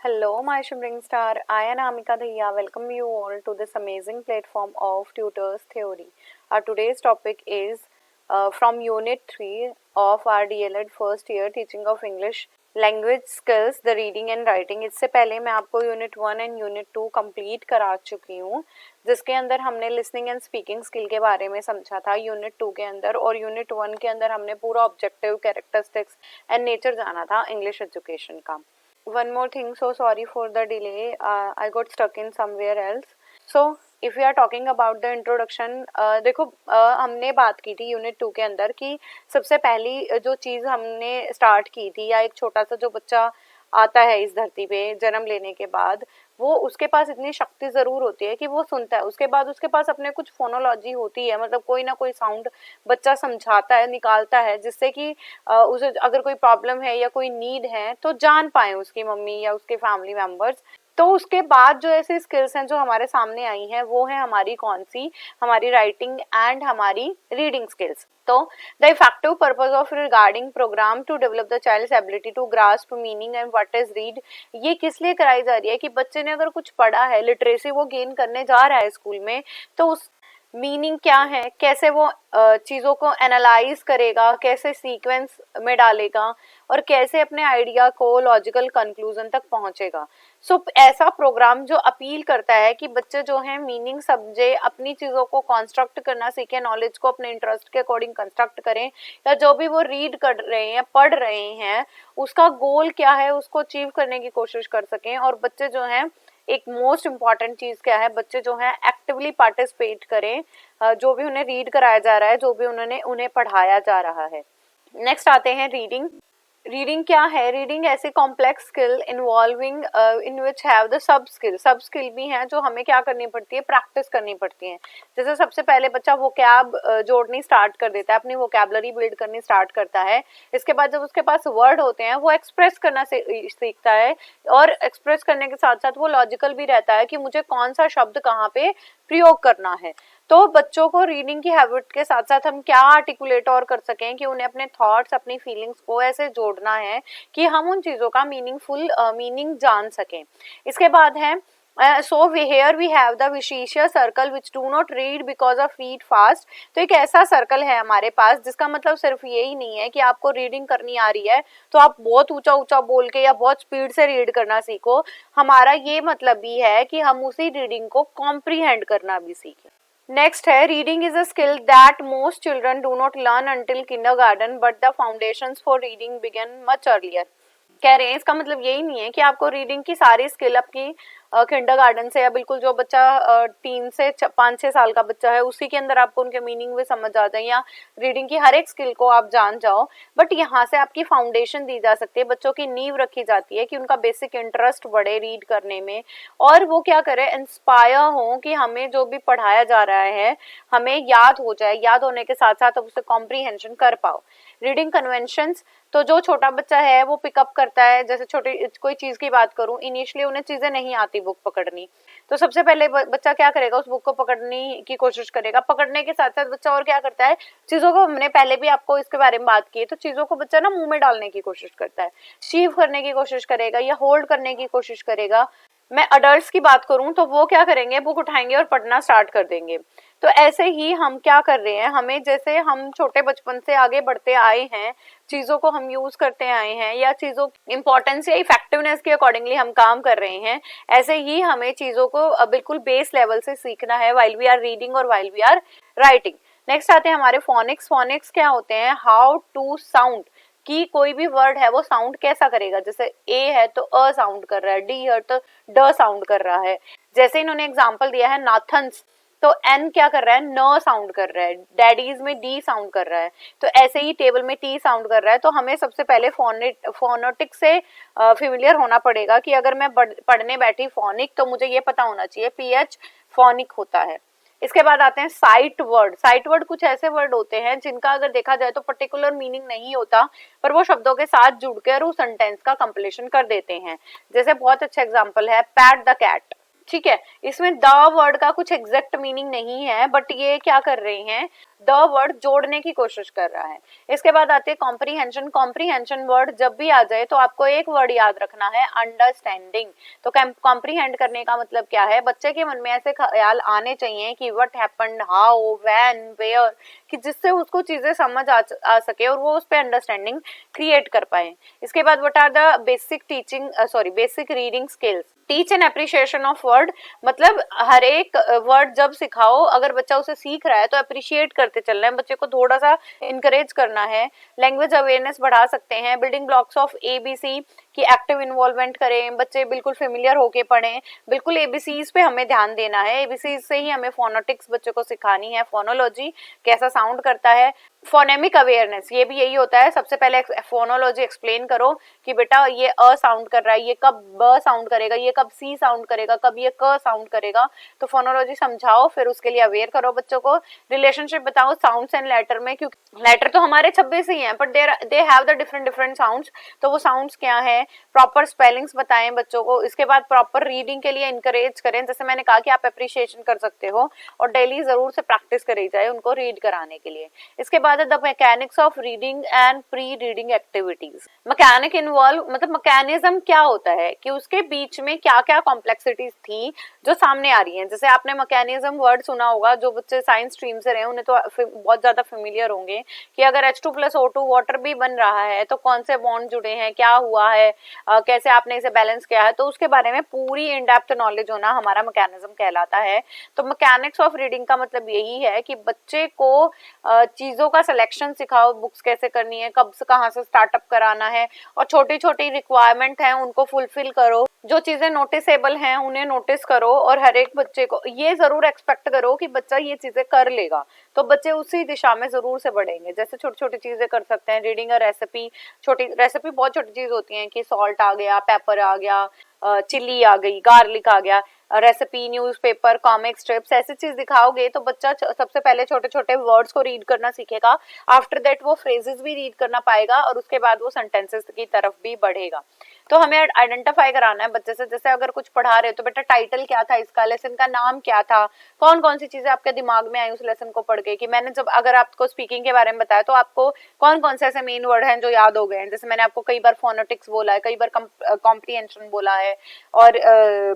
Hello, my shimmering star. I am Amika Dhaya. Welcome you all to this amazing platform of Tutors Theory. Our today's topic is from Unit 3 of our DLED first year teaching of English language skills, the reading and writing. इससे पहले मैं आपको unit 1 and unit 2 complete करा चुकी हूँ, जिसके अंदर हमने लिसनिंग एंड स्पीकिंग स्किल के बारे में समझा था यूनिट 2 के अंदर, और यूनिट 1 के अंदर हमने पूरा ऑब्जेक्टिव, कैरेक्टरिस्टिक्स एंड नेचर जाना था इंग्लिश एजुकेशन का. One more thing, so sorry for the delay. I got stuck in somewhere else. So if we are talking about the introduction, देखो हमने बात की थी यूनिट 2 के अंदर कि सबसे पहली जो चीज़ हमने स्टार्ट की थी, या एक छोटा सा जो बच्चा आता है इस धरती पे जन्म लेने के बाद, वो उसके पास इतनी शक्ति ज़रूर होती है कि वो सुनता है. उसके बाद उसके पास अपने कुछ फोनोलॉजी होती है, मतलब कोई ना कोई साउंड बच्चा समझाता है, निकालता है, जिससे कि उसे अगर कोई प्रॉब्लम है या कोई नीड है तो जान पाए उसकी मम्मी या उसके फैमिली मेम्बर्स. तो उसके बाद जो ऐसी स्किल्स हैं जो हमारे सामने आई हैं, वो है हमारी कौन सी, हमारी राइटिंग एंड हमारी रीडिंग स्किल्स. तो the effective purpose of regarding program to develop the child's ability to grasp meaning and what is read. ये किस लिए कराई जा रही है कि बच्चे ने अगर कुछ पढ़ा है, लिटरेसी वो गेन करने जा रहा है स्कूल में, तो उस मीनिंग क्या है, कैसे वो चीज़ों को एनालाइज करेगा, कैसे सीक्वेंस में डालेगा, और कैसे अपने आइडिया को लॉजिकल कंक्लूजन तक पहुंचेगा. सो ऐसा प्रोग्राम जो अपील करता है कि बच्चे जो हैं मीनिंग समझे, अपनी चीज़ों को कंस्ट्रक्ट करना सीखें, नॉलेज को अपने इंटरेस्ट के अकॉर्डिंग कंस्ट्रक्ट करें, या जो भी वो रीड कर रहे हैं, पढ़ रहे हैं, उसका गोल क्या है उसको अचीव करने की कोशिश कर सकें. और बच्चे जो हैं, एक मोस्ट इम्पॉर्टेंट चीज़ क्या है, बच्चे जो हैं एक्टिवली पार्टिसिपेट करें जो भी उन्हें रीड कराया जा रहा है, जो भी उन्हें पढ़ाया जा रहा है. नेक्स्ट आते हैं रीडिंग. रीडिंग क्या है? रीडिंग ऐसी complex skill involving in which have the sub skill भी हैं जो हमें क्या करनी पड़ती है, प्रैक्टिस करनी पड़ती है. जैसे सबसे पहले बच्चा वोकैब जोड़नी स्टार्ट कर देता है, अपनी वोकैबलरी बिल्ड करनी स्टार्ट करता है. इसके बाद जब उसके पास वर्ड होते हैं, वो एक्सप्रेस करना सीखता है, और एक्सप्रेस करने के साथ साथ वो लॉजिकल भी रहता है कि मुझे कौन सा शब्द कहाँ पे प्रयोग करना है. तो बच्चों को रीडिंग की हैबिट के साथ साथ हम क्या आर्टिकुलेट और कर सकें कि उन्हें अपने थॉट्स, अपनी फीलिंग्स को ऐसे जोड़ना है कि हम उन चीज़ों का मीनिंगफुल मीनिंग जान सकें. इसके बाद है so here we have the vicious circle which do not read because of read fast. तो एक ऐसा सर्कल है हमारे पास जिसका मतलब सिर्फ यही नहीं है कि आपको रीडिंग करनी आ रही है तो आप बहुत ऊंचा ऊंचा बोल के या बहुत स्पीड से रीड करना सीखो. हमारा ये मतलब भी है कि हम उसी रीडिंग को कॉम्प्रीहेंड करना भी सीखें. नेक्स्ट है reading is a skill that most children do not learn until kindergarten but the foundations for reading begin much earlier. कह रहे हैं इसका मतलब यही नहीं है कि आपको रीडिंग की सारी स्किल अपनी किंडरगार्टन से, या बिल्कुल जो बच्चा 3 से 5-6 साल का बच्चा है उसी के अंदर आपको उनके मीनिंग भी समझ आ जाए, या रीडिंग की हर एक स्किल को आप जान जाओ. बट यहाँ से आपकी फाउंडेशन दी जा सकती है, बच्चों की नींव रखी जाती है कि उनका बेसिक इंटरेस्ट बढ़े रीड करने में, और वो क्या करे, इंस्पायर हो कि हमें जो भी पढ़ाया जा रहा है हमें याद हो जाए, याद होने के साथ साथ अब उसे कॉम्प्रीहेंशन कर पाओ. रीडिंग कन्वेंशंस, तो जो छोटा बच्चा है वो पिकअप करता है. जैसे छोटी कोई चीज़ की बात करूं, इनिशियली उन्हें चीज़ें नहीं आती बुक पकड़नी, तो सबसे पहले बच्चा क्या करेगा, उस बुक को पकड़ने की कोशिश करेगा. पकड़ने के साथ साथ बच्चा और क्या करता है, चीज़ों को, हमने पहले भी आपको इसके बारे में बात की है, तो चीज़ों को बच्चा ना मुंह में डालने की कोशिश करता है, शीव करने की कोशिश करेगा या होल्ड करने की कोशिश करेगा. मैं अडल्ट्स की बात करूं तो वो क्या करेंगे, बुक उठाएंगे और पढ़ना स्टार्ट कर देंगे. तो ऐसे ही हम क्या कर रहे हैं, हमें जैसे हम छोटे बचपन से आगे बढ़ते आए हैं, चीज़ों को हम यूज़ करते आए हैं, या चीज़ों इंपॉर्टेंस या इफेक्टिवनेस के अकॉर्डिंगली हम काम कर रहे हैं, ऐसे ही हमें चीज़ों को बिल्कुल बेस लेवल से सीखना है वाइल वी आर रीडिंग और while we are writing. Next आते हैं हमारे फोनिक्स. फोनिक्स क्या होते हैं, हाउ टू साउंड, कि कोई भी वर्ड है वो साउंड कैसा करेगा. जैसे ए है तो अ साउंड कर रहा है, डी है तो ड साउंड कर रहा है. जैसे इन्होंने एग्जांपल दिया है नाथन्स, तो एन क्या कर रहा है, न साउंड कर रहा है. डैडीज में डी साउंड कर रहा है. तो ऐसे ही टेबल में टी साउंड कर रहा है. तो हमें सबसे पहले फोनेटिक से फेमिलियर होना पड़ेगा कि अगर मैं पढ़ने बैठी फोनिक तो मुझे ये पता होना चाहिए पीएच फोनिक होता है. इसके बाद आते हैं साइट वर्ड. साइट वर्ड कुछ ऐसे वर्ड होते हैं जिनका अगर देखा जाए तो पर्टिकुलर मीनिंग नहीं होता, पर वो शब्दों के साथ जुड़कर उस सेंटेंस का कंप्लीशन कर देते हैं. जैसे बहुत अच्छा एग्जांपल है पैट द कैट. ठीक है, इसमें द वर्ड का कुछ एग्जैक्ट मीनिंग नहीं है, बट ये क्या कर रहे हैं, द वर्ड जोड़ने की कोशिश कर रहा है। इसके बाद आती है कॉम्प्रीहेंशन। कॉम्प्रीहेंशन वर्ड जब भी आ जाए तो आपको एक वर्ड याद रखना है, अंडरस्टैंडिंग। तो कॉम्प्रीहेंड करने का मतलब क्या है, बच्चे के मन में ऐसे ख्याल आने चाहिए कि what happened, how, when, where, कि जिससे उसको चीजें समझ आ सके और वो उस पर अंडरस्टैंडिंग क्रिएट कर पाए। इसके बाद what are the basic reading skills. Teach an appreciation of word, मतलब हर एक वर्ड जब सिखाओ, अगर बच्चा उसे सीख रहा है तो अप्रिशिएट करते चलना है, बच्चे को थोड़ा सा इनकरेज करना है। लैंग्वेज अवेयरनेस बढ़ा सकते हैं। बिल्डिंग ब्लॉक्स ऑफ एबीसी की एक्टिव इन्वॉल्वमेंट करें, बच्चे बिल्कुल फेमिलियर होके पढ़ें। बिल्कुल एबीसीज पे हमें ध्यान देना है, एबीसीज से ही हमें फोनोटिक्स बच्चों को सिखानी है, फोनोलॉजी कैसा साउंड करता है। फोनेमिक अवेयरनेस, ये भी यही होता है, सबसे पहले फोनोलॉजी एक्सप्लेन करो कि बेटा ये अ साउंड कर रहा है, ये कब ब साउंड करेगा, ये कब सी साउंड करेगा, कब ये क साउंड करेगा। तो फोनोलॉजी समझाओ, फिर उसके लिए अवेयर करो बच्चों को। रिलेशनशिप बताओ साउंड्स एंड लेटर में, क्योंकि लेटर तो हमारे 26 ही हैं, but they have the different sounds, तो वो साउंड्स क्या है। प्रॉपर स्पेलिंग्स बताएं बच्चों को। इसके बाद प्रॉपर रीडिंग के लिए इंकरेज करें, जैसे मैंने कहा कि आप अप्रिशिएशन कर सकते हो, और डेली जरूर से प्रैक्टिस करी जाए उनको रीड कराने के लिए। इसके बाद the mechanics of reading and pre reading activities. Mechanic involve, मतलब मैकेनिज्म क्या होता है कि उसके बीच में क्या क्या कॉम्प्लेक्सिटीज थी जो सामने आ रही हैं। जैसे आपने मैकेनिज्म वर्ड सुना होगा, जो बच्चे साइंस स्ट्रीम से रहे उन्हें तो बहुत ज्यादा फेमिलियर होंगे कि अगर H2+O2 वाटर भी बन रहा है तो कौन से बॉन्ड जुड़े हैं, क्या हुआ है, कैसे आपने इसे बैलेंस किया है, तो उसके बारे में पूरी इन डेप्थ नॉलेज होना हमारा मैकेनिज्म कहलाता है। तो मैकेनिक्स ऑफ रीडिंग का मतलब यही है कि बच्चे को चीजों का सिलेक्शन सिखाओ, बुक्स कैसे करनी है, कब से कहाँ से स्टार्टअप कराना है, और छोटी छोटी रिक्वायरमेंट है उनको फुलफिल करो। जो चीजें नोटिसेबल हैं उन्हें नोटिस करो, और हर एक बच्चे को ये जरूर एक्सपेक्ट करो कि बच्चा ये चीजें कर लेगा, तो बच्चे उसी दिशा में जरूर से बढ़ेंगे। जैसे छोटी छोटी चीजें कर सकते हैं, रीडिंग अ रेसिपी। छोटी रेसिपी बहुत छोटी चीज होती है कि सॉल्ट आ गया, पेपर आ गया, चिल्ली आ गई, गार्लिक आ गया। रेसिपी, न्यूज़पेपर, कॉमिक स्ट्रिप्स, ऐसी चीज दिखाओगे तो बच्चा सबसे पहले छोटे छोटे वर्ड्स को रीड करना सीखेगा। आफ्टर दैट वो फ्रेजेस भी रीड करना पाएगा, और उसके बाद वो सेंटेंसेस की तरफ भी बढ़ेगा। तो हमें आइडेंटिफाई कराना है बच्चे से, जैसे अगर कुछ पढ़ा रहे हो तो बेटा टाइटल क्या था इसका, लेसन का नाम क्या था, कौन कौन सी चीजें आपके दिमाग में आई उस लेसन को पढ़ के, कि मैंने जब अगर आपको स्पीकिंग के बारे में बताया तो आपको कौन कौन से ऐसे मेन वर्ड हैं जो याद हो गए हैं। जैसे मैंने आपको कई बार फोनेटिक्स बोला है, कई बार कॉम्प्रीहेंशन बोला है, और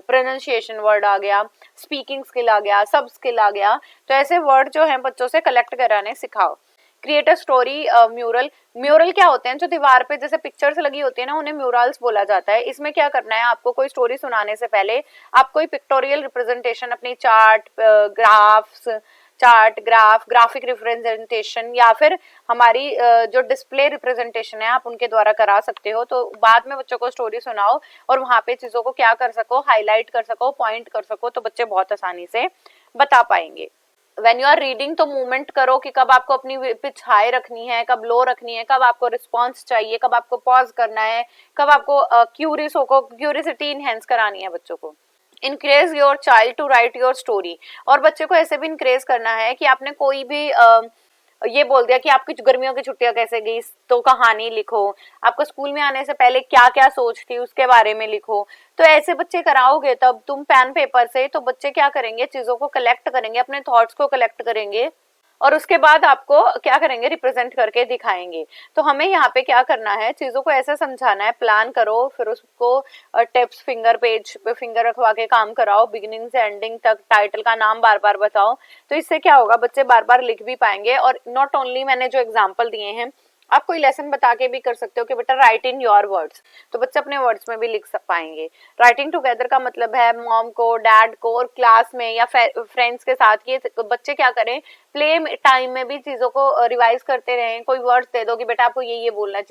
प्रोनाउंसिएशन वर्ड आ गया, स्पीकिंग स्किल आ गया, सब स्किल आ गया। तो ऐसे वर्ड जो हैं बच्चों से कलेक्ट कराने सिखाओ। Create a story mural. Mural क्या होते हैं, जो दीवार पे जैसे पिक्चर्स लगी होती है ना, उन्हें म्यूरल्स बोला जाता है। इसमें क्या करना है, आपको कोई स्टोरी सुनाने से पहले आप कोई पिक्टोरियल रिप्रेजेंटेशन अपनी ग्राफ, ग्राफिक रिप्रेजेंटेशन, या फिर हमारी जो डिस्प्ले रिप्रेजेंटेशन है आप उनके द्वारा करा सकते हो। तो बाद में बच्चों को स्टोरी सुनाओ और वहां पे चीजों को क्या कर सको, हाईलाइट कर सको, पॉइंट कर सको, तो बच्चे बहुत आसानी से बता पाएंगे। व्हेन यू आर रीडिंग तो मूवमेंट करो कि कब आपको अपनी पिच हाई रखनी है, कब लो रखनी है, कब आपको रिस्पॉन्स चाहिए, कब आपको पॉज करना है, कब आपको क्यूरियसिटी इनहेंस करानी है बच्चों को। Encourage your child to write your story. और बच्चे को ऐसे भी इनक्रेज करना है कि आपने कोई भी ये बोल दिया कि आपकी गर्मियों की छुट्टियां कैसे गई, तो कहानी लिखो। आपको स्कूल में आने से पहले क्या क्या सोच थी उसके बारे में लिखो। तो ऐसे बच्चे कराओगे तब तुम पेन पेपर से, तो बच्चे क्या करेंगे, चीजों को कलेक्ट करेंगे, अपने थॉट्स को कलेक्ट करेंगे, और उसके बाद आपको क्या करेंगे, रिप्रेजेंट करके दिखाएंगे। तो हमें यहाँ पे क्या करना है, चीजों को ऐसे समझाना है, प्लान करो, फिर उसको टिप्स फिंगर पेज पे फिंगर रखवा के काम कराओ, बिगिनिंग से एंडिंग तक टाइटल का नाम बार बार बताओ। तो इससे क्या होगा, बच्चे बार बार लिख भी पाएंगे। और नॉट ओनली मैंने जो एग्जाम्पल दिए हैं, आप कोई लेसन बता के भी कर सकते हो कि बेटा राइट इन योर वर्ड्स, तो बच्चे अपने वर्ड्स में भी लिख पाएंगे। राइटिंग टुगेदर का मतलब है मॉम को, डैड को और क्लास में या फ्रेंड्स के साथ, ये बच्चे क्या करें, प्ले टाइम में भी चीजों को रिवाइज करते रहें। कोई वर्ड्स दे दो कि बेटा आपको ये बोलना है,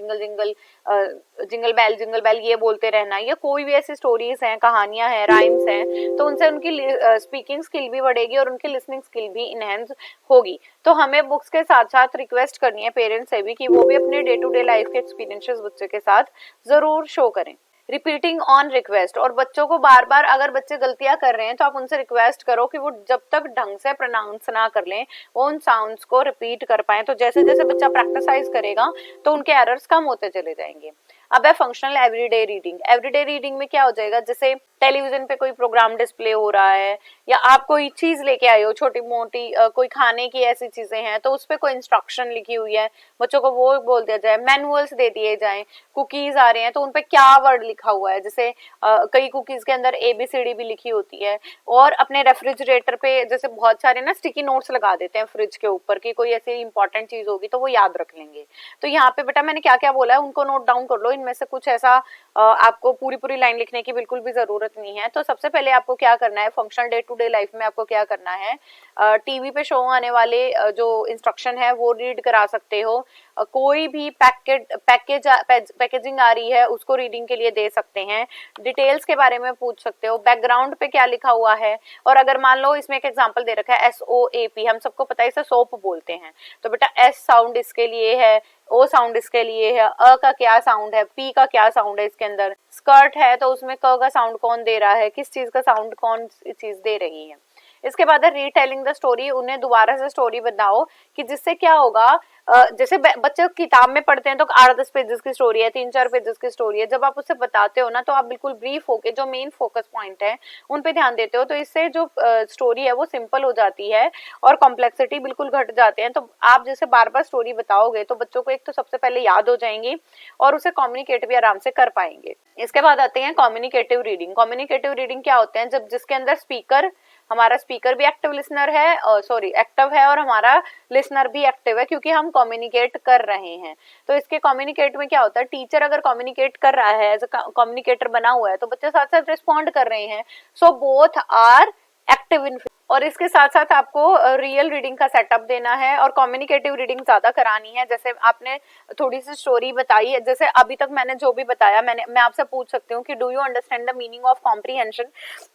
जिंगल बेल ये बोलते रहना, या कोई भी ऐसी स्टोरीज हैं, कहानियां हैं, राइम्स हैं, तो उनसे उनकी स्पीकिंग स्किल भी बढ़ेगी और उनकी लिसनिंग स्किल भी इनहेंस होगी। तो हमें बुक्स के साथ साथ रिक्वेस्ट करनी है पेरेंट्स से भी कि वो भी अपने डे टू डे लाइफ के एक्सपीरियंसेस बच्चे के साथ जरूर शो करें। रिपीटिंग ऑन रिक्वेस्ट, और बच्चों को बार बार, अगर बच्चे गलतियां कर रहे हैं तो आप उनसे रिक्वेस्ट करो कि वो जब तक ढंग से प्रोनाउंस ना कर लें, वो उन साउंड्स को रिपीट कर पाए। तो जैसे जैसे बच्चा प्रैक्टिसाइज करेगा तो उनके एरर्स कम होते चले जाएंगे। अब है functional everyday reading. Everyday reading में क्या हो जाएगा, जैसे टेलीविजन पे कोई प्रोग्राम डिस्प्ले हो रहा है, या आप कोई चीज लेके आए हो छोटी मोटी, कोई खाने की ऐसी चीजें हैं तो उस पे कोई इंस्ट्रक्शन लिखी हुई है, बच्चों को वो बोल दिया जाए, मैनुअल्स दे दिए जाएं। कुकीज आ रहे हैं तो उन पे क्या वर्ड लिखा हुआ है, जैसे कई कुकीज के अंदर ABCD भी लिखी होती है। और अपने रेफ्रिजरेटर पे जैसे बहुत सारे ना स्टिकी नोट्स लगा देते हैं फ्रिज के ऊपर कि कोई ऐसी इंपॉर्टेंट चीज होगी तो वो याद रख लेंगे। तो यहाँ पे बेटा मैंने क्या क्या बोला है उनको नोट डाउन कर लो, इनमें से कुछ ऐसा आपको पूरी पूरी लाइन लिखने की बिल्कुल भी जरूरत नहीं है। तो सबसे पहले आपको क्या करना है, functional day to day life में आपको क्या करना है, टीवी पे शो आने वाले जो इंस्ट्रक्शन है वो रीड करा सकते हो, कोई भी पैकेजिंग आ रही है उसको रीडिंग के लिए दे सकते हैं, डिटेल्स के बारे में पूछ सकते हो, बैकग्राउंड पे क्या लिखा हुआ है। और अगर मान लो इसमें एक एग्जांपल दे रखा है SOAP, हम सबको पता है इसे सोप बोलते हैं, तो बेटा S साउंड इसके लिए है, O साउंड इसके लिए है, अ का क्या साउंड है, P का क्या साउंड है, इसके अंदर स्कर्ट है तो उसमें क का साउंड कौन दे रहा है, किस चीज का साउंड कौन चीज दे रही है। इसके बाद है रीटेलिंग द स्टोरी, उन्हें दोबारा से स्टोरी बताओ कि जिससे क्या होगा, जैसे बच्चे किताब में पढ़ते हैं तो 8-10 पेजेस की स्टोरी है, 3-4 पेजेस की स्टोरी है, जब आप उससे बताते हो ना तो आप बिल्कुल ब्रीफ होके जो मेन फोकस पॉइंट है उन पे ध्यान देते हो, तो इससे जो स्टोरी है वो सिंपल हो जाती है और कॉम्प्लेक्सिटी बिल्कुल घट जाते हैं। तो आप जैसे बार बार स्टोरी बताओगे तो बच्चों को एक तो सबसे पहले याद हो जाएंगी और उसे कम्युनिकेट भी आराम से कर पाएंगे। इसके बाद आते हैं कम्युनिकेटिव रीडिंग। कम्युनिकेटिव रीडिंग क्या होते हैं, जब जिसके अंदर हमारा स्पीकर भी एक्टिव लिसनर है, एक्टिव है और हमारा लिसनर भी एक्टिव है क्योंकि हम कम्युनिकेट कर रहे हैं। तो इसके कम्युनिकेट में क्या होता है, टीचर अगर कम्युनिकेट कर रहा है, एज अ कम्युनिकेटर बना हुआ है तो बच्चे साथ साथ रिस्पॉन्ड कर रहे हैं, so both are active in. और इसके साथ साथ आपको रियल रीडिंग का सेटअप देना है और कम्युनिकेटिव रीडिंग ज्यादा करानी है। जैसे आपने थोड़ी सी स्टोरी बताई है, जैसे अभी तक मैंने जो भी बताया, मैं आपसे पूछ सकती हूँ कि do you understand the meaning of comprehension,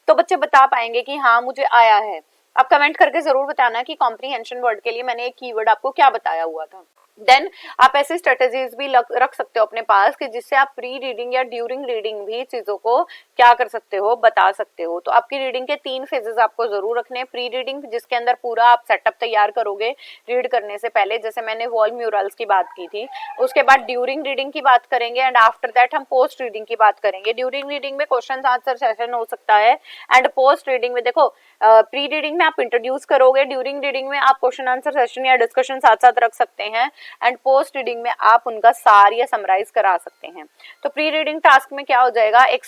तो बच्चे बता पाएंगे कि हाँ मुझे आया है। आप कमेंट करके जरूर बताना कि कॉम्प्रीहेंशन वर्ड के लिए मैंने एक कीवर्ड आपको क्या बताया हुआ था। देन आप ऐसे स्ट्रेटेजीज भी रख सकते हो अपने पास कि जिससे आप प्री रीडिंग या ड्यूरिंग रीडिंग भी चीजों को क्या कर सकते हो, बता सकते हो। तो आपकी रीडिंग के 3 फेजेस आपको जरूर रखने हैं। प्री रीडिंग जिसके अंदर पूरा आप सेटअप तैयार करोगे रीड करने से पहले, जैसे मैंने वॉल म्यूरल्स की बात की थी। उसके बाद ड्यूरिंग रीडिंग की बात करेंगे एंड आफ्टर दैट हम पोस्ट रीडिंग की बात करेंगे। ड्यूरिंग रीडिंग में क्वेश्चन आंसर सेशन हो सकता है एंड पोस्ट रीडिंग में देखो प्री रीडिंग में आप इंट्रोड्यूस करोगे, ड्यूरिंग रीडिंग में आप क्वेश्चन आंसर सेशन या डिस्कशन साथ साथ रख सकते हैं एंड पोस्ट रीडिंग में आप उनका सार या समराइज करा सकते हैं। तो प्री रीडिंग टास्क में क्या हो जाएगा, एक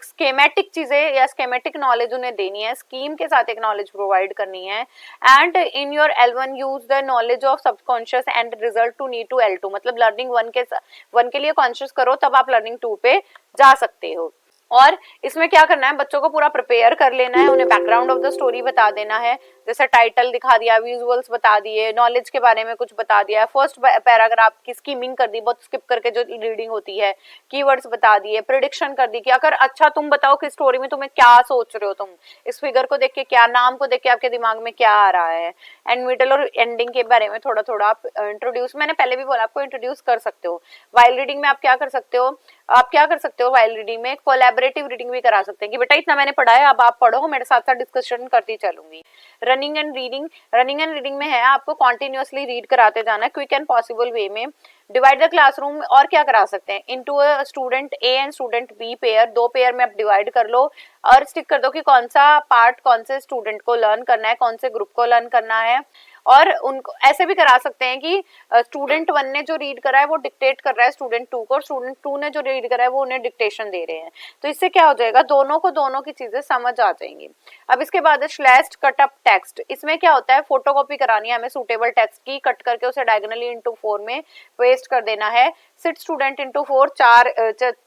स्केमेटिक चीजें या स्केमेटिक नॉलेज उन्हें देनी है, स्कीम के साथ एक नॉलेज प्रोवाइड करनी है and in your L1 use the knowledge of subconscious and result to need to L2, मतलब लर्निंग 1 के लिए कॉन्शियस करो तब आप लर्निंग 2 पे जा सकते हो। और इसमें क्या करना है, बच्चों को पूरा प्रिपेयर कर लेना है, उन्हें बैकग्राउंड ऑफ द स्टोरी बता देना है, जैसे टाइटल दिखा दिया, विजुअल्स बता दिए, नॉलेज के बारे में कुछ बता दिया, फर्स्ट पैराग्राफ की स्कीमिंग कर दी, बहुत स्किप करके जो रीडिंग होती है, कीवर्ड्स बता दिए, प्रिडिक्शन कर दी कि अगर अच्छा तुम बताओ कि स्टोरी में तुम्हें क्या सोच रहे हो, तुम इस फिगर को देख के क्या, नाम को देख के आपके दिमाग में क्या आ रहा है, एंड मिडल और एंडिंग के बारे में थोड़ा थोड़ा आप इंट्रोड्यूस, मैंने पहले भी बोला आपको इंट्रोड्यूस कर सकते हो। वाइल रीडिंग में आप क्या कर सकते हो, वाइल रीडिंग में कोलैबोरेटिव रीडिंग भी करा सकते हैं कि बेटा इतना मैंने पढ़ा है अब आप पढ़ो, मेरे साथ साथ डिस्कशन करती चलूंगी। रनिंग एंड रीडिंग में है आपको कॉन्टिन्यूअसली रीड कराते जाना क्विक एंड पॉसिबल वे में। डिवाइड द क्लासरूम, और क्या करा सकते हैं, into a student A and student B pair, 2 pair में आप डिवाइड कर लो और स्टिक कर दो कि कौन सा पार्ट कौन से स्टूडेंट को लर्न करना है, कौन से ग्रुप को लर्न करना है। और उनको ऐसे भी करा सकते हैं कि स्टूडेंट 1 ने जो रीड करा है वो डिक्टेट कर रहा है स्टूडेंट 2 को, और स्टूडेंट 2 ने जो रीड करा है वो उन्हें डिक्टेशन दे रहे हैं। तो इससे क्या हो जाएगा, दोनों को दोनों की चीजें समझ आ जाएंगी। अब इसके बाद स्लैश्ड कट अप टेक्स्ट, इसमें क्या होता है, फोटोकॉपी करानी है हमें सूटेबल टेक्स्ट की, कट करके उसे डायगोनली इनटू 4 में पेस्ट कर देना है। सिट स्टूडेंट इनटू 4,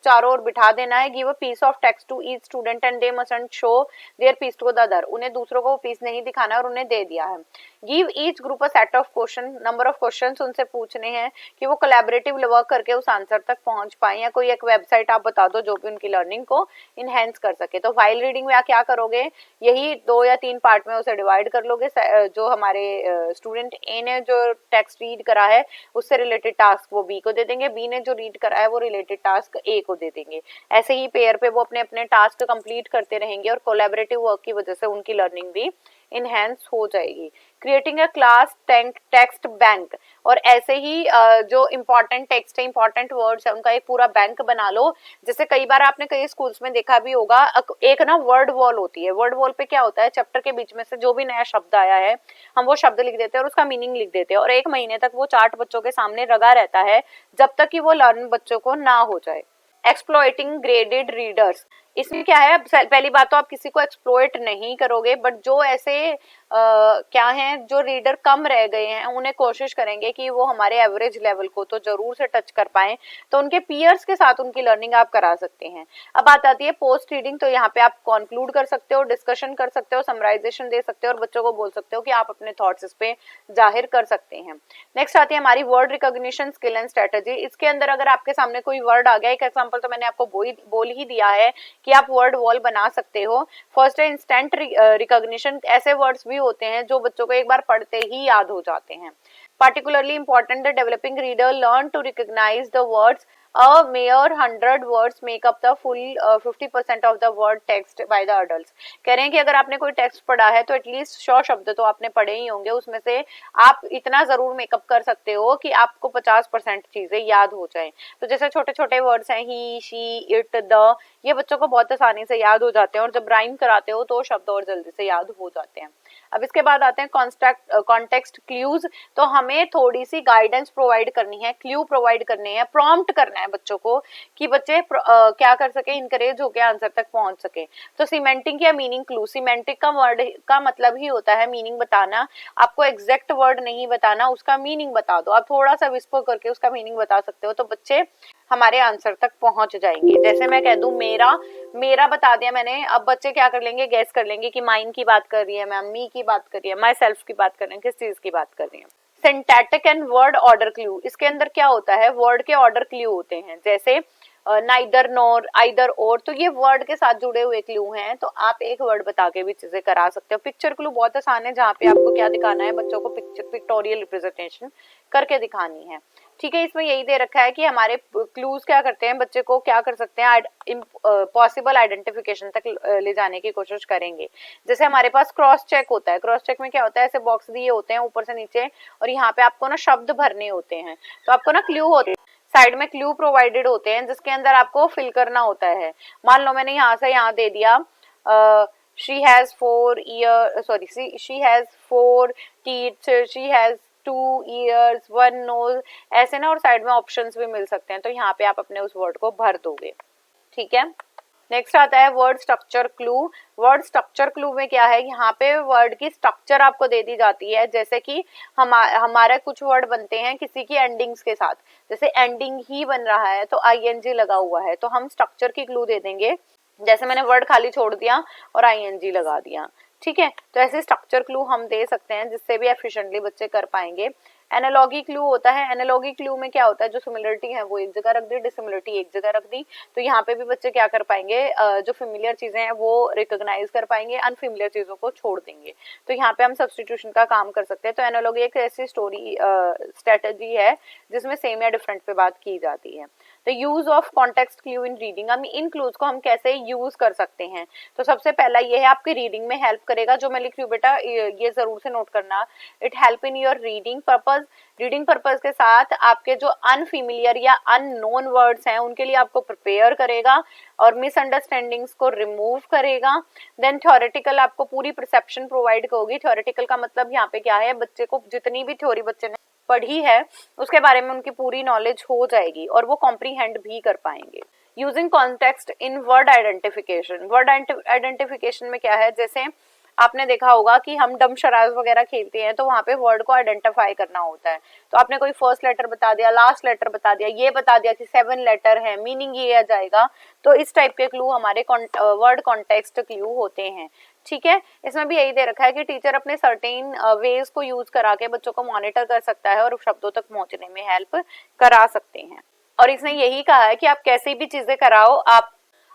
चारों ओर बिठा देना है। Give a piece of text to each student and they mustn't show their piece to the other, उन्हें दूसरों को पीस नहीं दिखाना और उन्हें दे दिया है। Give each group a set of question, number of questions उनसे पूछने हैं कि वो कोलैबोरेटिव वर्क करके उस आंसर तक पहुंच पाए, या कोई एक वेबसाइट आप बता दो जो भी उनकी लर्निंग को इनहेंस कर सके। तो वाइल रीडिंग में आप क्या करोगे, यही 2 या 3 पार्ट में उसे डिवाइड कर लोगे। जो हमारे स्टूडेंट ए ने जो टेक्स्ट रीड करा है उससे रिलेटेड टास्क वो बी को दे देंगे, बी ने जो रीड करा है वो रिलेटेड टास्क ए को दे देंगे। ऐसे ही पेयर पे वो अपने अपने टास्क कंप्लीट करते रहेंगे और कोलैबोरेटिव वर्क की वजह से उनकी लर्निंग भी इनहेंस हो जाएगी। Creating a class text bank, और ऐसे ही जो इंपॉर्टेंट टेक्स्ट है, इंपॉर्टेंट वर्ड्स है, उनका एक पूरा बैंक बना लो। जैसे कई बार आपने कई स्कूल्स में देखा भी होगा, एक ना वर्ड वॉल होती है। वर्ड वॉल पे क्या होता है, चैप्टर के बीच में से जो भी नया शब्द आया है हम वो शब्द लिख देते हैं और उसका मीनिंग लिख देते हैं, और 1 महीने तक वो चार्ट बच्चों के सामने लगा रहता है जब तक कि वो लर्न बच्चों को ना हो जाए। एक्सप्लॉइटिंग ग्रेडेड रीडर्स, इसमें क्या है, पहली बात तो आप किसी को एक्सप्लॉइट नहीं करोगे, बट जो ऐसे क्या हैं, जो रीडर कम रह गए हैं, उन्हें कोशिश करेंगे कि वो हमारे एवरेज लेवल को तो जरूर से टच कर पाएं, तो उनके पीयर्स के साथ उनकी लर्निंग आप करा सकते हैं। अब बात आती है पोस्ट रीडिंग, तो यहाँ पे आप कंक्लूड कर सकते हो, डिस्कशन कर सकते हो, समराइजेशन दे सकते हो और बच्चों को बोल सकते हो कि आप अपने थॉट्स इस पे जाहिर कर सकते हैं। नेक्स्ट आती है हमारी word recognition skill and strategy. इसके अंदर अगर आपके सामने कोई वर्ड आ गया, एक एग्जांपल तो मैंने आपको बोल ही दिया है कि आप वर्ड वॉल बना सकते हो। फर्स्ट है इंस्टेंट रिकॉग्निशन, ऐसे वर्ड्स भी होते हैं जो बच्चों को एक बार पढ़ते ही याद हो जाते हैं। Particularly important, the developing reader learn to recognize the words. A mere 100 words make up the full 50% of the word text by the adults. कह रहे हैं कि अगर आपने कोई टेक्स्ट पढ़ा है तो एटलीस्ट 100 शब्द तो आपने पढ़े ही होंगे, उसमें से आप इतना जरूर मेकअप कर सकते हो कि आपको 50% चीजें याद हो जाएं। तो जैसे छोटे छोटे वर्ड्स हैं ही, शी, इट, द, ये बच्चों को बहुत आसानी से याद हो जाते हैं, और जब राइम कराते हो तो शब्द और जल्दी से याद हो जाते हैं। अब इसके बाद आते हैं कॉन्टेक्स्ट क्लूज। तो हमें थोड़ी सी गाइडेंस प्रोवाइड करनी है, क्लू प्रोवाइड करने हैं, प्रॉम्प्ट करना है बच्चों को कि बच्चे क्या कर सके, इनकरेज होकर आंसर तक पहुंच सके। तो सीमेंटिंग या मीनिंग क्लू, सीमेंटिक का वर्ड का मतलब ही होता है मीनिंग बताना। आपको एग्जैक्ट वर्ड नहीं बताना, उसका मीनिंग बता दो, आप थोड़ा सा विस्पर करके उसका मीनिंग बता सकते हो, तो बच्चे हमारे आंसर तक पहुंच जाएंगे। जैसे मैं कह दूं मेरा बता दिया मैंने, अब बच्चे क्या कर लेंगे, गैस कर लेंगे कि माइन की बात कर रही है मैम, मी की बात कर रही है, माई सेल्फ की बात कर रही है, किस चीज की बात कर रही है। Syntactic and word order clue, इसके अंदर क्या होता है, वर्ड के ऑर्डर क्लू होते हैं, जैसे नाइदर, नॉर, आइदर, और, तो ये वर्ड के साथ जुड़े हुए क्लू हैं, तो आप एक वर्ड बता के भी चीजें करा सकते हो। पिक्चर क्लू बहुत आसान है, जहाँ पे आपको क्या दिखाना है, बच्चों को पिक्टोरियल रिप्रेजेंटेशन करके दिखानी है। ठीक है, इसमें यही दे रखा है कि हमारे क्लूज क्या करते हैं, बच्चे को क्या कर सकते हैं, पॉसिबल आइडेंटिफिकेशन तक ले जाने की कोशिश करेंगे। जैसे हमारे पास क्रॉस चेक होता है, क्रॉस चेक में क्या होता है, ऐसे बॉक्स दिए होते हैं ऊपर से नीचे, और यहाँ पे आपको ना शब्द भरने होते हैं, तो आपको ना क्लू होते हैं, साइड में क्लू प्रोवाइडेड होते हैं जिसके अंदर आपको फिल करना होता है। मान लो मैंने यहाँ से यहाँ दे दिया she has 4 ear sorry she has 4 teeth, she has 2 ears, 1 nose, ऐसे ना, और साइड में ऑप्शंस भी मिल सकते हैं, तो यहाँ पे आप अपने उस वर्ड को भर दोगे। ठीक है, नेक्स्ट आता है word structure clue. Word structure clue में क्या है, यहाँ पे वर्ड की स्ट्रक्चर आपको दे दी जाती है, जैसे कि हमारे कुछ वर्ड बनते हैं किसी की एंडिंग्स के साथ, जैसे एंडिंग ही बन रहा है तो आईएनजी लगा हुआ है, तो हम स्ट्रक्चर की क्लू दे देंगे, जैसे मैंने वर्ड खाली छोड़ दिया और आईएनजी लगा दिया। ठीक है, तो ऐसे स्ट्रक्चर क्लू हम दे सकते हैं जिससे भी एफिशिएंटली बच्चे कर पाएंगे। एनालॉगी क्लू होता है, एनालॉगी क्लू में क्या होता है, जो सिमिलरिटी है वो एक जगह रख दी, डिसिमिलरिटी एक जगह रख दी, तो यहाँ पे भी बच्चे क्या कर पाएंगे, जो फेमिलियर चीजें हैं वो रिकॉग्नाइज कर पाएंगे, अनफेमिलियर चीजों को छोड़ देंगे, तो यहाँ पे हम सब्स्टिट्यूशन का काम कर सकते हैं। तो एनालॉगी एक ऐसी स्ट्रेटेजी है जिसमें सेम या डिफरेंट पे बात की जाती है। The use of context clue in reading, हम इन क्लूज को हम कैसे यूज कर सकते हैं, तो सबसे पहला ये है, आपकी रीडिंग में हेल्प करेगा, जो मैं लिख रही हूँ बेटा ये जरूर से नोट करना, it help in your reading purpose. Reading purpose के साथ आपके जो अनफेमिलियर या अननोन वर्ड्स हैं उनके लिए आपको प्रिपेयर करेगा और मिसअंडरस्टैंडिंग्स को रिमूव करेगा। देन थ्योरेटिकल आपको पूरी परसेप्शन प्रोवाइड होगी। थ्योरेटिकल का मतलब यहाँ पे क्या है, बच्चे को जितनी भी थ्योरी बच्चे ने पढ़ी है उसके बारे में उनकी पूरी नॉलेज हो जाएगी और वो कॉम्प्रीहेंड भी कर पाएंगे। यूजिंग कॉन्टेक्स्ट इन वर्ड आइडेंटिफिकेशन, वर्ड आइडेंटिफिकेशन में क्या है, जैसे आपने देखा होगा कि हम डम शराज वगैरह खेलते हैं तो वहाँ पे वर्ड को आइडेंटिफाई करना होता है, तो आपने कोई फर्स्ट लेटर बता दिया, लास्ट लेटर बता दिया, ये बता दिया कि 7 लेटर है, मीनिंग ये आ जाएगा, तो इस टाइप के क्लू हमारे वर्ड कॉन्टेक्स्ट क्लू होते हैं। ठीक है, इसमें भी यही दे रखा है कि टीचर अपने सर्टेन वेज को यूज करा के बच्चों को मॉनिटर कर सकता है और शब्दों तक पहुंचने में हेल्प करा सकते हैं। और इसने यही कहा है कि आप कैसी भी चीजें कराओ,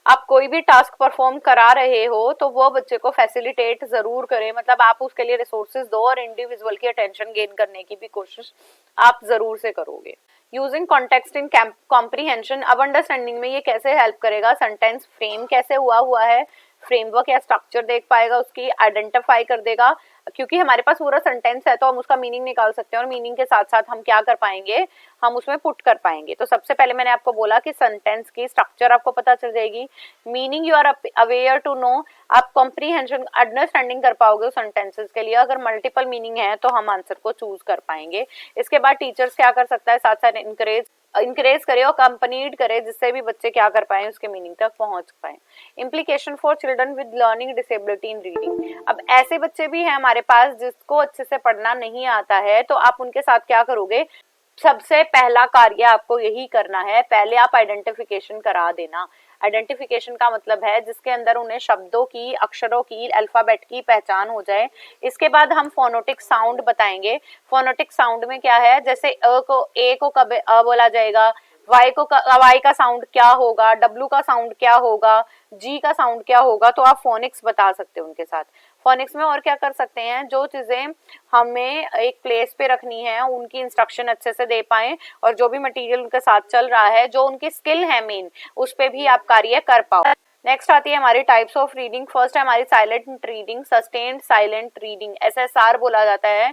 आप कोई भी टास्क परफॉर्म करा रहे हो तो वो बच्चे को फैसिलिटेट जरूर करें, मतलब आप उसके लिए रिसोर्सेज दो और इंडिविजुअल की अटेंशन गेन करने की भी कोशिश आप जरूर से करोगे। यूजिंग कॉन्टेक्स्ट इन कॉम्प्रीहेंशन, अब अंडरस्टैंडिंग में ये कैसे हेल्प करेगा, सेंटेंस फ्रेम कैसे हुआ है, फ्रेमवर्क या स्ट्रक्चर देख पाएगा, उसकी आइडेंटिफाई कर देगा, क्योंकि हमारे पास पूरा सेंटेंस है तो हम उसका मीनिंग निकाल सकते हैं और मीनिंग के साथ साथ हम क्या कर पाएंगे, हम उसमें पुट कर पाएंगे। तो सबसे पहले मैंने आपको बोला कि सेंटेंस की स्ट्रक्चर आपको पता चल जाएगी, meaning you are aware to know, आप कॉम्प्रीहेंशन अंडरस्टैंडिंग कर पाओगे सेंटेंसेस के लिए। अगर मल्टीपल मीनिंग है तो हम आंसर को चूज कर पाएंगे। इसके बाद टीचर्स क्या कर सकता है, साथ साथ इंकरेज करे और कंपनीड करे, जिससे भी बच्चे क्या कर पाए, उसके मीनिंग तक पहुंच पाए। Implication for children with learning disability in reading, अब ऐसे बच्चे भी हैं हमारे पास जिसको अच्छे से पढ़ना नहीं आता है, तो आप उनके साथ क्या करोगे, सबसे पहला कार्य आपको यही करना है, पहले आप आइडेंटिफिकेशन करा देना। आइडेंटिफिकेशन का मतलब है जिसके अंदर उन्हें शब्दों की, अक्षरों की, अल्फाबेट की पहचान हो जाए। इसके बाद हम फोनोटिक साउंड बताएंगे। फोनोटिक साउंड में क्या है, जैसे ए को कब अ बोला जाएगा, वाई का साउंड क्या होगा, डब्ल्यू का साउंड क्या होगा, जी का साउंड क्या होगा, तो आप फोनिक्स बता सकते हो उनके साथ। फोनिक्स में और क्या कर सकते हैं, जो चीजें हमें एक प्लेस पे रखनी है उनकी इंस्ट्रक्शन अच्छे से दे पाए, और जो भी मटेरियल उनके साथ चल रहा है, जो उनकी स्किल है मेन, उस पे भी आप कार्य कर पाओ। नेक्स्ट आती है हमारी टाइप्स ऑफ रीडिंग। फर्स्ट है हमारी silent reading, sustained silent reading, SSR बोला जाता है।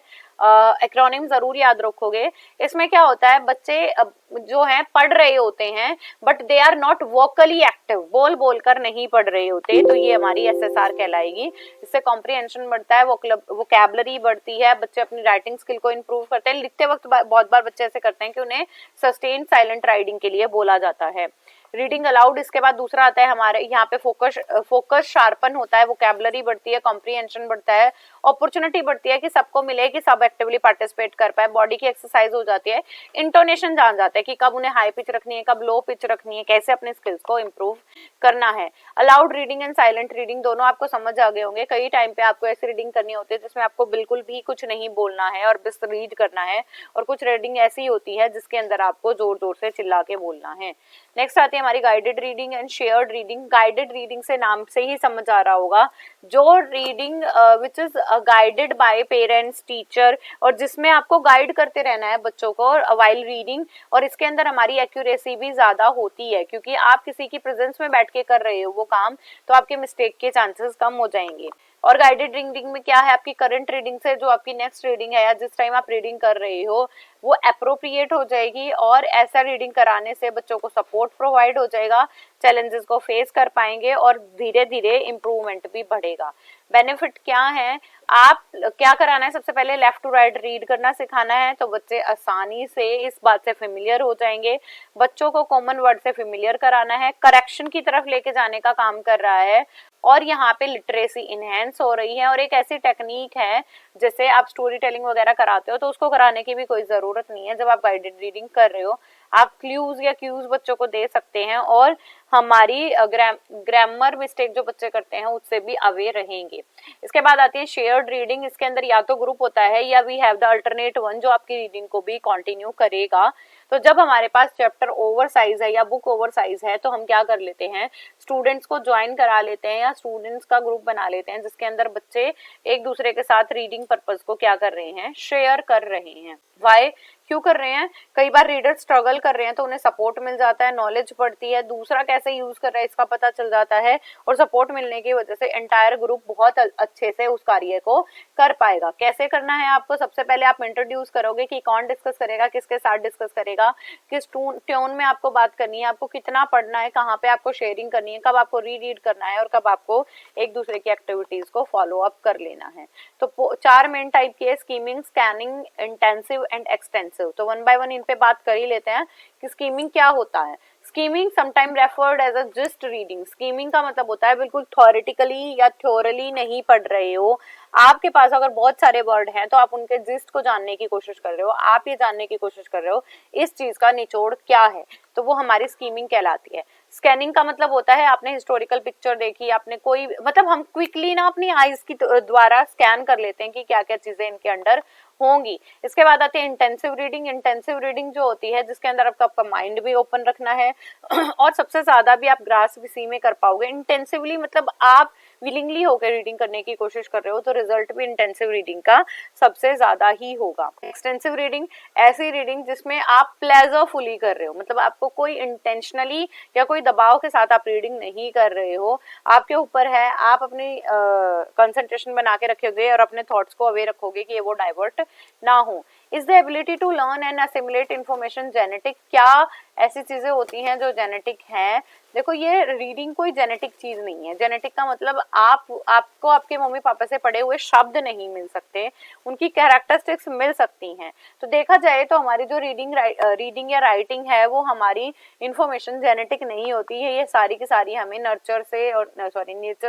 एक्रोनिम जरूर याद रखोगे। इसमें क्या होता है, बच्चे जो हैं पढ़ रहे होते हैं but they are not vocally active, बोल बोल कर नहीं पढ़ रहे होते, तो ये हमारी SSR कहलाएगी। इससे कॉम्प्रिहेंशन बढ़ता है, वोकैबुलरी बढ़ती है, बच्चे अपनी राइटिंग स्किल को इंप्रूव करते हैं। लिखते वक्त बहुत बार बच्चे ऐसे करते हैं कि उन्हें सस्टेन्ड साइलेंट राइडिंग के लिए बोला जाता है। रीडिंग अलाउड, इसके बाद दूसरा आता है हमारे यहाँ पे फोकस शार्पन होता है, वोकैबुलरी बढ़ती है, कॉम्प्रिहेंशन बढ़ता है, अपॉर्चुनिटी बढ़ती है कि सबको मिले कि सब एक्टिवली पार्टिसिपेट कर पाए, बॉडी की एक्सरसाइज हो जाती है, इंटोनेशन जान जाता है कि कब उन्हें हाई पिच रखनी है, कब लो पिच रखनी है, कैसे अपने स्किल्स को इम्प्रूव करना है। Allowed reading and silent reading दोनों आपको समझ आ गए होंगे। कई टाइम पे आपको ऐसी रीडिंग करनी होती है जिसमें आपको बिल्कुल भी कुछ नहीं बोलना है और बस रीड करना है, और कुछ रीडिंग ऐसी होती है जिसके अंदर आपको जोर जोर से चिल्ला के बोलना है। नेक्स्ट आती है हमारी guided reading and shared reading. Guided reading से नाम से ही समझ आ रहा होगा, जो reading which is guided by parents, teacher, और जिसमें आपको गाइड करते रहना है बच्चों को वाइल रीडिंग, और इसके अंदर हमारी एक्यूरेसी भी ज्यादा होती है क्योंकि आप किसी की प्रेजेंस में बैठ के कर रहे हो वो काम, तो आपके मिस्टेक के चांसेस कम हो जाएंगे। और गाइडेड रीडिंग में क्या है, आपकी करंट रीडिंग से जो आपकी नेक्स्ट रीडिंग है या जिस टाइम आप रीडिंग कर रहे हो वो अप्रोप्रिएट हो जाएगी, और ऐसा रीडिंग कराने से बच्चों को सपोर्ट प्रोवाइड हो जाएगा, चैलेंजेस को फेस कर पाएंगे और धीरे धीरे इम्प्रूवमेंट भी बढ़ेगा। बेनिफिट क्या है, आप क्या कराना है, सबसे पहले लेफ्ट टू राइट रीड करना सिखाना है, तो बच्चे आसानी से इस बात से फेमिलियर हो जाएंगे। बच्चों को कॉमन वर्ड से फेमिलियर कराना है, करेक्शन की तरफ लेके जाने का काम कर रहा है, और यहाँ पे लिटरेसी इनहेंस हो रही है। और एक ऐसी टेक्निक है जैसे आप स्टोरी टेलिंग वगैरह कराते हो तो उसको कराने की भी कोई जरूरत नहीं है, जब आप गाइडेड रीडिंग कर रहे हो आप क्लूज या क्यूज बच्चों को दे सकते हैं, और हमारी ग्रामर मिस्टेक जो बच्चे करते हैं उससे भी अवेयर रहेंगे। इसके बाद आती है शेयर्ड रीडिंग। इसके अंदर या तो ग्रुप होता है या we have the alternate one जो आपकी रीडिंग को भी कंटिन्यू करेगा। तो जब हमारे पास चैप्टर ओवर साइज है या बुक ओवर साइज है तो हम क्या कर लेते हैं, स्टूडेंट्स को ज्वाइन करा लेते हैं या स्टूडेंट्स का ग्रुप बना लेते हैं जिसके अंदर बच्चे एक दूसरे के साथ रीडिंग पर्पस को क्या कर रहे हैं, शेयर कर रहे हैं। वाई, क्यों कर रहे हैं, कई बार रीडर स्ट्रगल कर रहे हैं तो उन्हें सपोर्ट मिल जाता है, नॉलेज बढ़ती है, दूसरा कैसे यूज कर रहा है इसका पता चल जाता है, और सपोर्ट मिलने की वजह से एंटायर ग्रुप बहुत अच्छे से उस कार्य को कर पाएगा। कैसे करना है आपको, सबसे पहले आप इंट्रोड्यूस करोगे कि कौन डिस्कस करेगा, किसके साथ डिस्कस करेगा, किस टोन में आपको बात करनी है, आपको कितना पढ़ना है, कहाँ पे आपको शेयरिंग करनी है, कब आपको रीड करना है और कब आपको एक दूसरे की एक्टिविटीज को फॉलो अप कर लेना है। तो 4 मेन टाइप की है, skimming, scanning, intensive and extensive. तो वन बाय वन इन पे बात कर ही लेते हैं कि स्कीमिंग क्या होता है। Skimming sometime referred as a just reading. Skimming का मतलब होता है बिल्कुल थ्योरेटिकली या थ्योरली नहीं पढ़ रहे हो, आपके पास अगर बहुत सारे वर्ड हैं तो आप उनके जिस्ट को जानने की कोशिश कर रहे हो, आप ये जानने की कोशिश कर रहे हो इस चीज का निचोड़ क्या है, तो वो हमारी स्कीमिंग कहलाती है। स्कैनिंग का मतलब होता है आपने हिस्टोरिकल पिक्चर देखी, आपने कोई मतलब हम क्विकली ना अपनी आईज की द्वारा स्कैन कर लेते हैं कि क्या क्या चीजें इनके अंडर होंगी। इसके बाद आती है इंटेंसिव रीडिंग। इंटेंसिव रीडिंग जो होती है जिसके अंदर आपका माइंड भी ओपन रखना है और सबसे ज्यादा भी आप ग्रास्प इसी में कर पाओगे। इंटेंसिवली मतलब आप विलिंगली होकर रीडिंग करने की कोशिश कर रहे हो तो रिजल्ट भी इंटेंसिव रीडिंग का सबसे ज्यादा ही होगा। एक्सटेंसिव रीडिंग ऐसी रीडिंग जिसमें आप प्लेजरफुली कर रहे हो, मतलब आपको कोई इंटेंशनली या कोई दबाव के साथ आप रीडिंग नहीं कर रहे हो, आपके ऊपर है, आप अपनी कंसंट्रेशन बना के रखोगे और अपने थॉट्स को अवे रखोगे कि ये वो डाइवर्ट ना हो। Is the ability to learn and assimilate information genetic? क्या ऐसी चीजें होती हैं जो जेनेटिक हैं? देखो ये रीडिंग कोई जेनेटिक चीज नहीं है। जेनेटिक का मतलब आपको आपके मम्मी पापा से पढ़े हुए शब्द नहीं मिल सकते, उनकी कैरेक्टरिस्टिक्स मिल सकती हैं। तो देखा जाए तो हमारी जो रीडिंग या राइटिंग है वो हमारी इंफॉर्मेशन जेनेटिक नहीं होती है, ये सारी की सारी हमें नेचर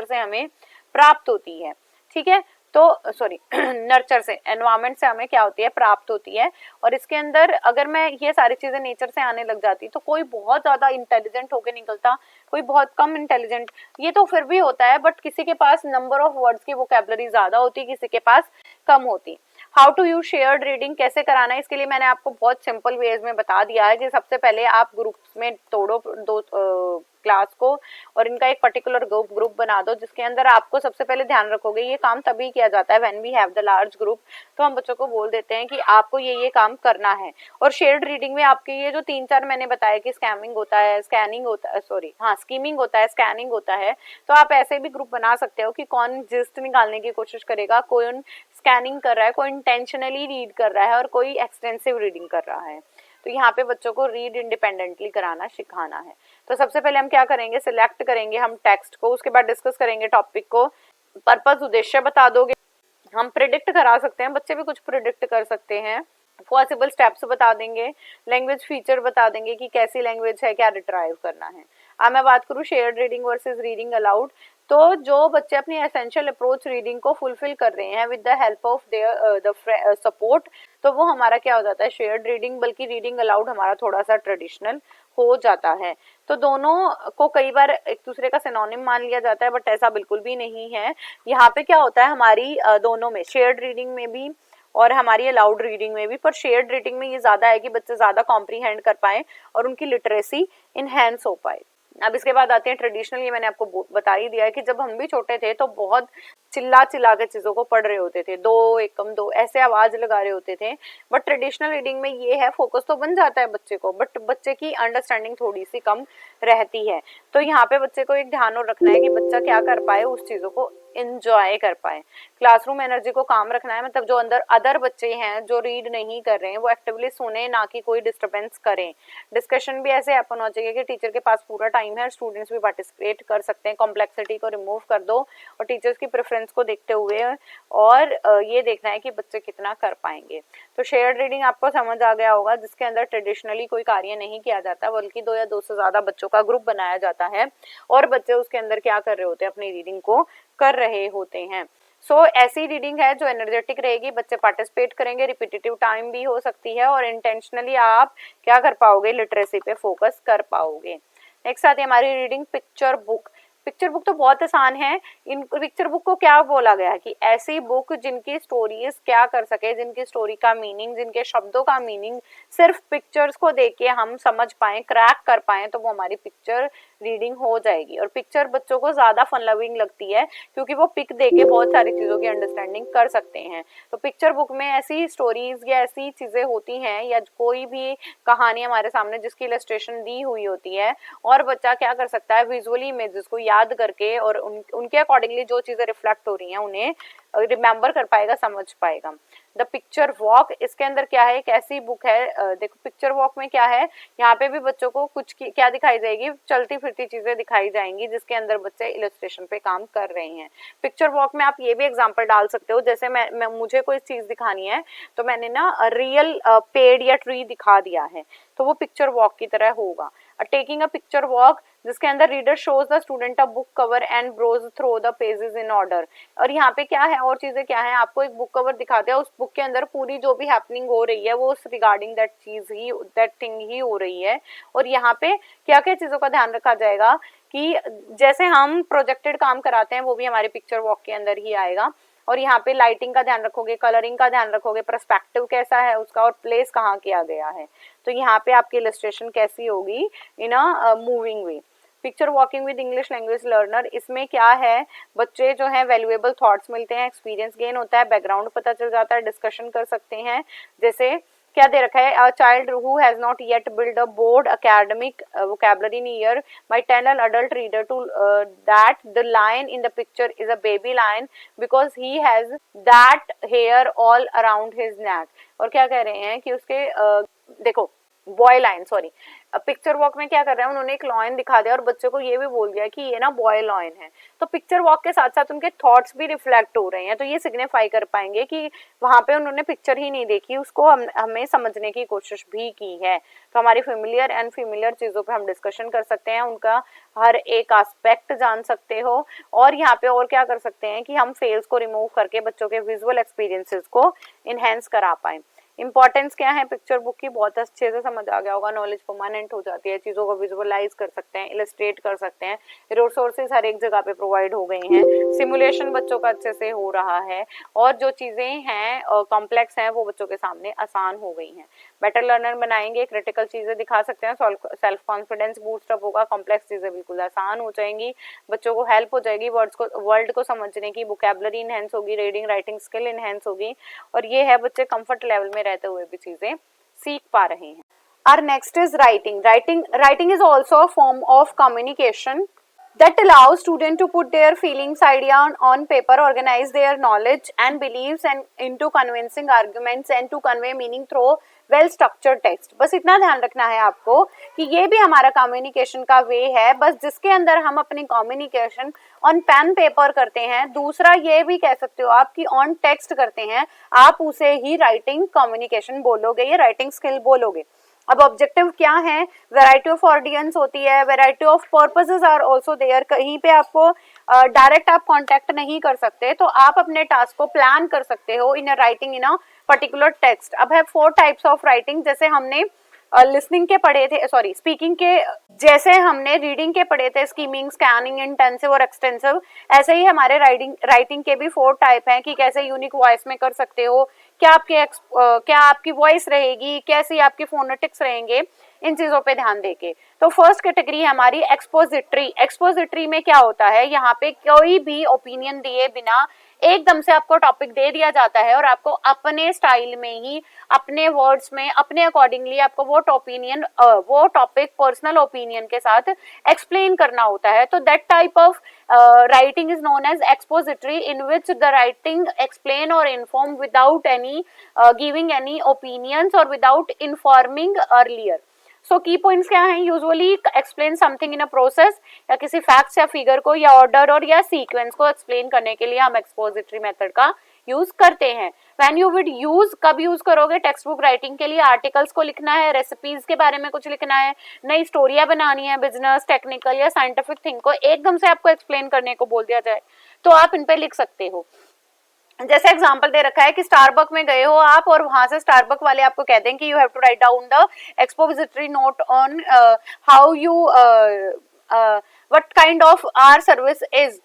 से हमें प्राप्त होती है। ठीक है, तो सॉरी नर्चर से, एनवायरमेंट से हमें क्या होती है, प्राप्त होती है। और इसके अंदर अगर मैं ये सारी चीजें नेचर से आने लग जाती तो कोई बहुत ज्यादा इंटेलिजेंट होके निकलता, कोई बहुत कम इंटेलिजेंट, ये तो फिर भी होता है, बट किसी के पास नंबर ऑफ वर्ड्स की वोकैबुलरी ज्यादा होती, किसी के पास कम होती। How to use shared reading, कैसे कराना है, इसके लिए मैंने आपको बहुत सिंपल वेज में बता दिया है कि सबसे पहले आप ग्रुप्स में तोड़ो दो क्लास को और इनका एक पर्टिकुलर ग्रुप बना दो जिसके अंदर आपको सबसे पहले ध्यान रखोगे। ये काम तभी किया जाता है when we have the large group, तो हम बच्चों को बोल देते हैं कि आपको ये काम करना है। और शेयर्ड रीडिंग में आपके ये जो 3-4 मैंने बताया कि स्कैमिंग होता है, स्कैनिंग होता है, स्कीमिंग होता है, स्कैनिंग होता है, तो आप ऐसे भी ग्रुप बना सकते हो कि कौन जिस्ट निकालने की कोशिश करेगा, कौन स्कैनिंग कर रहा है, कोई इंटेंशनली रीड कर रहा है और कोई एक्सटेंसिव रीडिंग कर रहा है। तो यहाँ पे बच्चों को रीड इंडिपेंडेंटली कराना सिखाना है। तो सबसे पहले हम क्या करेंगे, सिलेक्ट करेंगे हम टेक्स्ट को, उसके बाद डिस्कस करेंगे टॉपिक को, पर्पस उद्देश्य बता दोगे, हम प्रिडिक्ट करा सकते हैं, बच्चे भी कुछ प्रिडिक्ट कर सकते हैं, पॉसिबल स्टेप्स बता देंगे, लैंग्वेज फीचर बता देंगे कि कैसी लैंग्वेज है, क्या रिट्राइव करना है। अब मैं बात करूँ shared reading versus reading allowed, तो जो बच्चे अपनी एसेंशियल अप्रोच रीडिंग को फुलफिल कर रहे हैं with the help of their support, तो वो हमारा क्या हो जाता है, शेयर्ड रीडिंग, बल्कि रीडिंग अलाउड हमारा थोड़ा सा ट्रेडिशनल हो जाता है। तो दोनों को कई बार एक दूसरे का सिनोनिम मान लिया जाता है, बट ऐसा बिल्कुल भी नहीं है। यहाँ पे क्या होता है, हमारी दोनों में, शेयर्ड रीडिंग में भी और हमारी अलाउड रीडिंग में भी, पर शेयर्ड रीडिंग में ये ज्यादा है कि बच्चे ज्यादा कॉम्प्रीहेंड कर पाए और उनकी लिटरेसी इनहेंस हो पाए। अब इसके बाद आते हैं ट्रेडिशनल, ये मैंने आपको बता ही दिया है कि जब हम भी छोटे थे तो बहुत चिल्ला चिल्ला के चीजों को पढ़ रहे होते थे, 2 एकम 2 ऐसे आवाज लगा रहे होते थे। बट ट्रेडिशनल रीडिंग में ये है, फोकस तो बन जाता है बच्चे को, बट बच्चे की अंडरस्टैंडिंग थोड़ी सी कम रहती है। तो यहाँ पे बच्चे को एक ध्यान और रखना है कि बच्चा क्या कर पाए, उस चीजों को एंजॉय कर पाए। क्लासरूम एनर्जी को काम रखना है, मतलब जो अंदर अदर बच्चे हैं जो रीड नहीं कर रहे हैं वो एक्टिवली सुने, ना कि कोई डिस्टर्बेंस करें। डिस्कशन भी ऐसे हैपन हो चाहिए कि टीचर के पास पूरा टाइम है, स्टूडेंट्स भी पार्टिसिपेट कर सकते हैं। कॉम्प्लेक्सिटी को रिमूव कर दो और टीचर्स की प्रेफरेंस को देखते हुए और ये देखना है कि बच्चे कितना कर पाएंगे। तो शेयर्ड रीडिंग आपको समझ आ गया होगा, जिसके अंदर ट्रेडिशनली कोई कार्य नहीं किया जाता, बल्कि 2 या 2 से ज्यादा बच्चों का ग्रुप बनाया जाता है और बच्चे उसके अंदर क्या कर रहे होते हैं, अपनी रीडिंग को कर रहे होते हैं। सो ऐसी रीडिंग है जो एनर्जेटिक रहेगी, बच्चे पार्टिसिपेट करेंगे, रिपीटेटिव टाइम भी हो सकती है और इंटेंशनली आप क्या कर पाओगे, लिटरेसी पे फोकस कर पाओगे। नेक्स्ट आती है हमारी reading picture book. Picture book तो बहुत आसान है। इन पिक्चर बुक को क्या बोला गया है कि ऐसी बुक जिनकी स्टोरीज क्या कर सके, जिनकी स्टोरी का मीनिंग, जिनके शब्दों का मीनिंग सिर्फ पिक्चर्स को देख के हम समझ पाए, क्रैक कर पाए, तो वो हमारी पिक्चर रीडिंग हो जाएगी। और पिक्चर बच्चों को ज्यादा फन लविंग लगती है क्योंकि वो पिक देख के बहुत सारी चीजों की अंडरस्टैंडिंग कर सकते हैं। तो पिक्चर बुक में ऐसी स्टोरीज या ऐसी चीजें होती हैं या कोई भी कहानी हमारे सामने जिसकी इलस्ट्रेशन दी हुई होती है और बच्चा क्या कर सकता है, विजुअली इमेजेस को याद करके और उनके अकॉर्डिंगली जो चीजें रिफ्लेक्ट हो रही हैं उन्हें रिमेंबर कर पाएगा, समझ पाएगा। द पिक्चर वॉक, इसके अंदर क्या है, एक ऐसी बुक है, देखो पिक्चर वॉक में क्या है, यहाँ पे भी बच्चों को कुछ क्या दिखाई जाएगी, चलती फिरती चीजें दिखाई जाएंगी जिसके अंदर बच्चे इलस्ट्रेशन पे काम कर रहे हैं। पिक्चर वॉक में आप ये भी एग्जांपल डाल सकते हो, जैसे मैं मुझे कोई चीज दिखानी है तो मैंने ना रियल पेड़ या ट्री दिखा दिया है, तो वो पिक्चर वॉक की तरह होगा। टेकिंग अ पिक्चर वॉक, जिसके अंदर reader shows the student a book cover and browse through the pages in order. और यहाँ पे क्या है, और चीजें क्या है, आपको एक बुक कवर दिखाते हैं, उस बुक के अंदर पूरी जो भी हैपनिंग हो रही है वो उस रिगार्डिंग दैट चीज ही, दैट थिंग ही हो रही है। और यहाँ पे क्या क्या चीजों का ध्यान रखा जाएगा कि जैसे हम प्रोजेक्टेड काम कराते हैं वो भी हमारे पिक्चर वॉक के अंदर ही आएगा। और यहाँ पे लाइटिंग का ध्यान रखोगे, कलरिंग का ध्यान रखोगे, पर्सपेक्टिव कैसा है उसका और प्लेस कहाँ किया गया है, तो यहाँ पे आपकी इलस्ट्रेशन कैसी होगी, in a moving way. Picture walking with English language learner, इसमें क्या है, बच्चे जो हैं वैल्यूएबल थॉट्स मिलते हैं, एक्सपीरियंस गेन होता है, बैकग्राउंड पता चल जाता है, डिस्कशन कर सकते हैं। जैसे क्या दे रखा है, a child who has not yet build a board academic vocabulary in a year might tell an adult reader to that the lion in the picture is a baby lion because he has that hair all around his neck। और क्या कह रहे हैं कि उसके देखो boy line, sorry, picture walk में क्या कर रहे हैं, उन्होंने एक लॉयन दिखा दिया और बच्चे को ये भी बोल दिया कि ये ना बॉय लॉयन है, तो पिक्चर वॉक के साथ साथ उनके थॉट्स भी रिफ्लेक्ट हो रहे हैं, तो ये सिग्निफाई कर पाएंगे कि वहां पे उन्होंने पिक्चर ही नहीं देखी, उसको हमें समझने की कोशिश भी की है। तो हमारी फेमिलियर एंड फेमिलियर चीजों पे हम डिस्कशन कर सकते हैं, उनका हर एक एस्पेक्ट जान सकते हो, और यहाँ पे और क्या कर सकते हैं कि हम फेल्स को रिमूव करके बच्चों के विजुअल एक्सपीरियंसेस को इनहेंस करा पाए। इंपॉर्टेंस क्या है पिक्चर बुक की, बहुत अच्छे से समझ आ गया होगा, नॉलेज परमानेंट हो जाती है, चीज़ों को विजुअलाइज कर सकते हैं, इलस्ट्रेट कर सकते हैं, रिसोर्सेज हर एक जगह पे प्रोवाइड हो गए हैं, सिमुलेशन बच्चों का अच्छे से हो रहा है, और जो चीज़ें हैं कॉम्प्लेक्स हैं वो बच्चों के सामने आसान हो गई हैं। बेटर लर्नर बनाएंगे, क्रिटिकल चीज़ें दिखा सकते हैं, सेल्फ कॉन्फिडेंस बूस्ट अप होगा, कॉम्प्लेक्स चीज़ें बिल्कुल आसान हो जाएंगी, बच्चों को हेल्प हो जाएगी वर्ल्ड को समझने की, वोकैबुलरी इनहेंस होगी, रीडिंग राइटिंग स्किल इनहेंस होगी, और ये है बच्चे कंफर्ट लेवल में रहते हुए भी चीजें सीख पा रहे हैं। Our next is writing. Writing is also a form of communication that allows students to put their feelings, idea on paper, organize their knowledge and beliefs and into convincing arguments and to convey meaning through well structured text। बस इतना ध्यान रखना है आपको कि ये भी हमारा कम्युनिकेशन का वे है, बस जिसके अंदर हम अपनी कम्युनिकेशन ऑन पेन पेपर करते हैं। दूसरा ये भी कह सकते हो आप कि ऑन टेक्स्ट करते हैं, आप उसे ही राइटिंग कम्युनिकेशन बोलोगे, ये राइटिंग स्किल बोलोगे। अब ऑब्जेक्टिव क्या है, वैरायटी ऑफ ऑडियंस होती है, variety of purposes are also there, कहीं पे आपको डायरेक्ट आप कांटेक्ट नहीं कर सकते, तो आप अपने टास्क को प्लान कर सकते हो in writing in a particular text. अब है 4 टाइप्स ऑफ राइटिंग, जैसे हमने लिसनिंग के पढ़े थे, सॉरी स्पीकिंग के, जैसे हमने रीडिंग के पढ़े थे, स्कीमिंग, स्कैनिंग, इंटेंसिव और एक्सटेंसिव, ऐसे ही हमारे राइटिंग के भी 4 टाइप हैं कि कैसे यूनिक वॉइस में कर सकते हो, क्या आपकी वॉइस रहेगी, कैसी आपकी फोनेटिक्स रहेंगे, इन चीजों पे ध्यान देके। तो फर्स्ट कैटेगरी है हमारी एक्सपोजिटरी। एक्सपोजिटरी में क्या होता है, यहाँ पे कोई भी ओपिनियन दिए बिना एकदम से आपको टॉपिक दे दिया जाता है और आपको अपने स्टाइल में ही, अपने वर्ड्स में, अपने अकॉर्डिंगली आपको वो टॉपिक पर्सनल ओपिनियन के साथ एक्सप्लेन करना होता है। तो that type of writing is known as expository, in which the writing explain or inform without any giving any opinions or without informing earlier। सो की पॉइंट्स क्या हैं, usually explain something in a process, या किसी facts या figure को या order और या सीक्वेंस को एक्सप्लेन करने के लिए हम एक्सपोजिटरी मेथड का यूज करते हैं। व्हेन यू विड यूज, कब यूज करोगे, टेक्स्ट बुक राइटिंग के लिए, आर्टिकल्स को लिखना है, रेसिपीज के बारे में कुछ लिखना है, नई स्टोरियां बनानी है, बिजनेस, टेक्निकल या साइंटिफिक थिंग को एकदम से आपको एक्सप्लेन करने को बोल दिया जाए तो आप इन पे लिख सकते हो। जैसे एग्जांपल दे रखा है कि स्टारबक में गए हो आप और वहां से स्टारबक वाले आपको कहते हैं कि you have to write down the expository note on how you what kind of our service is,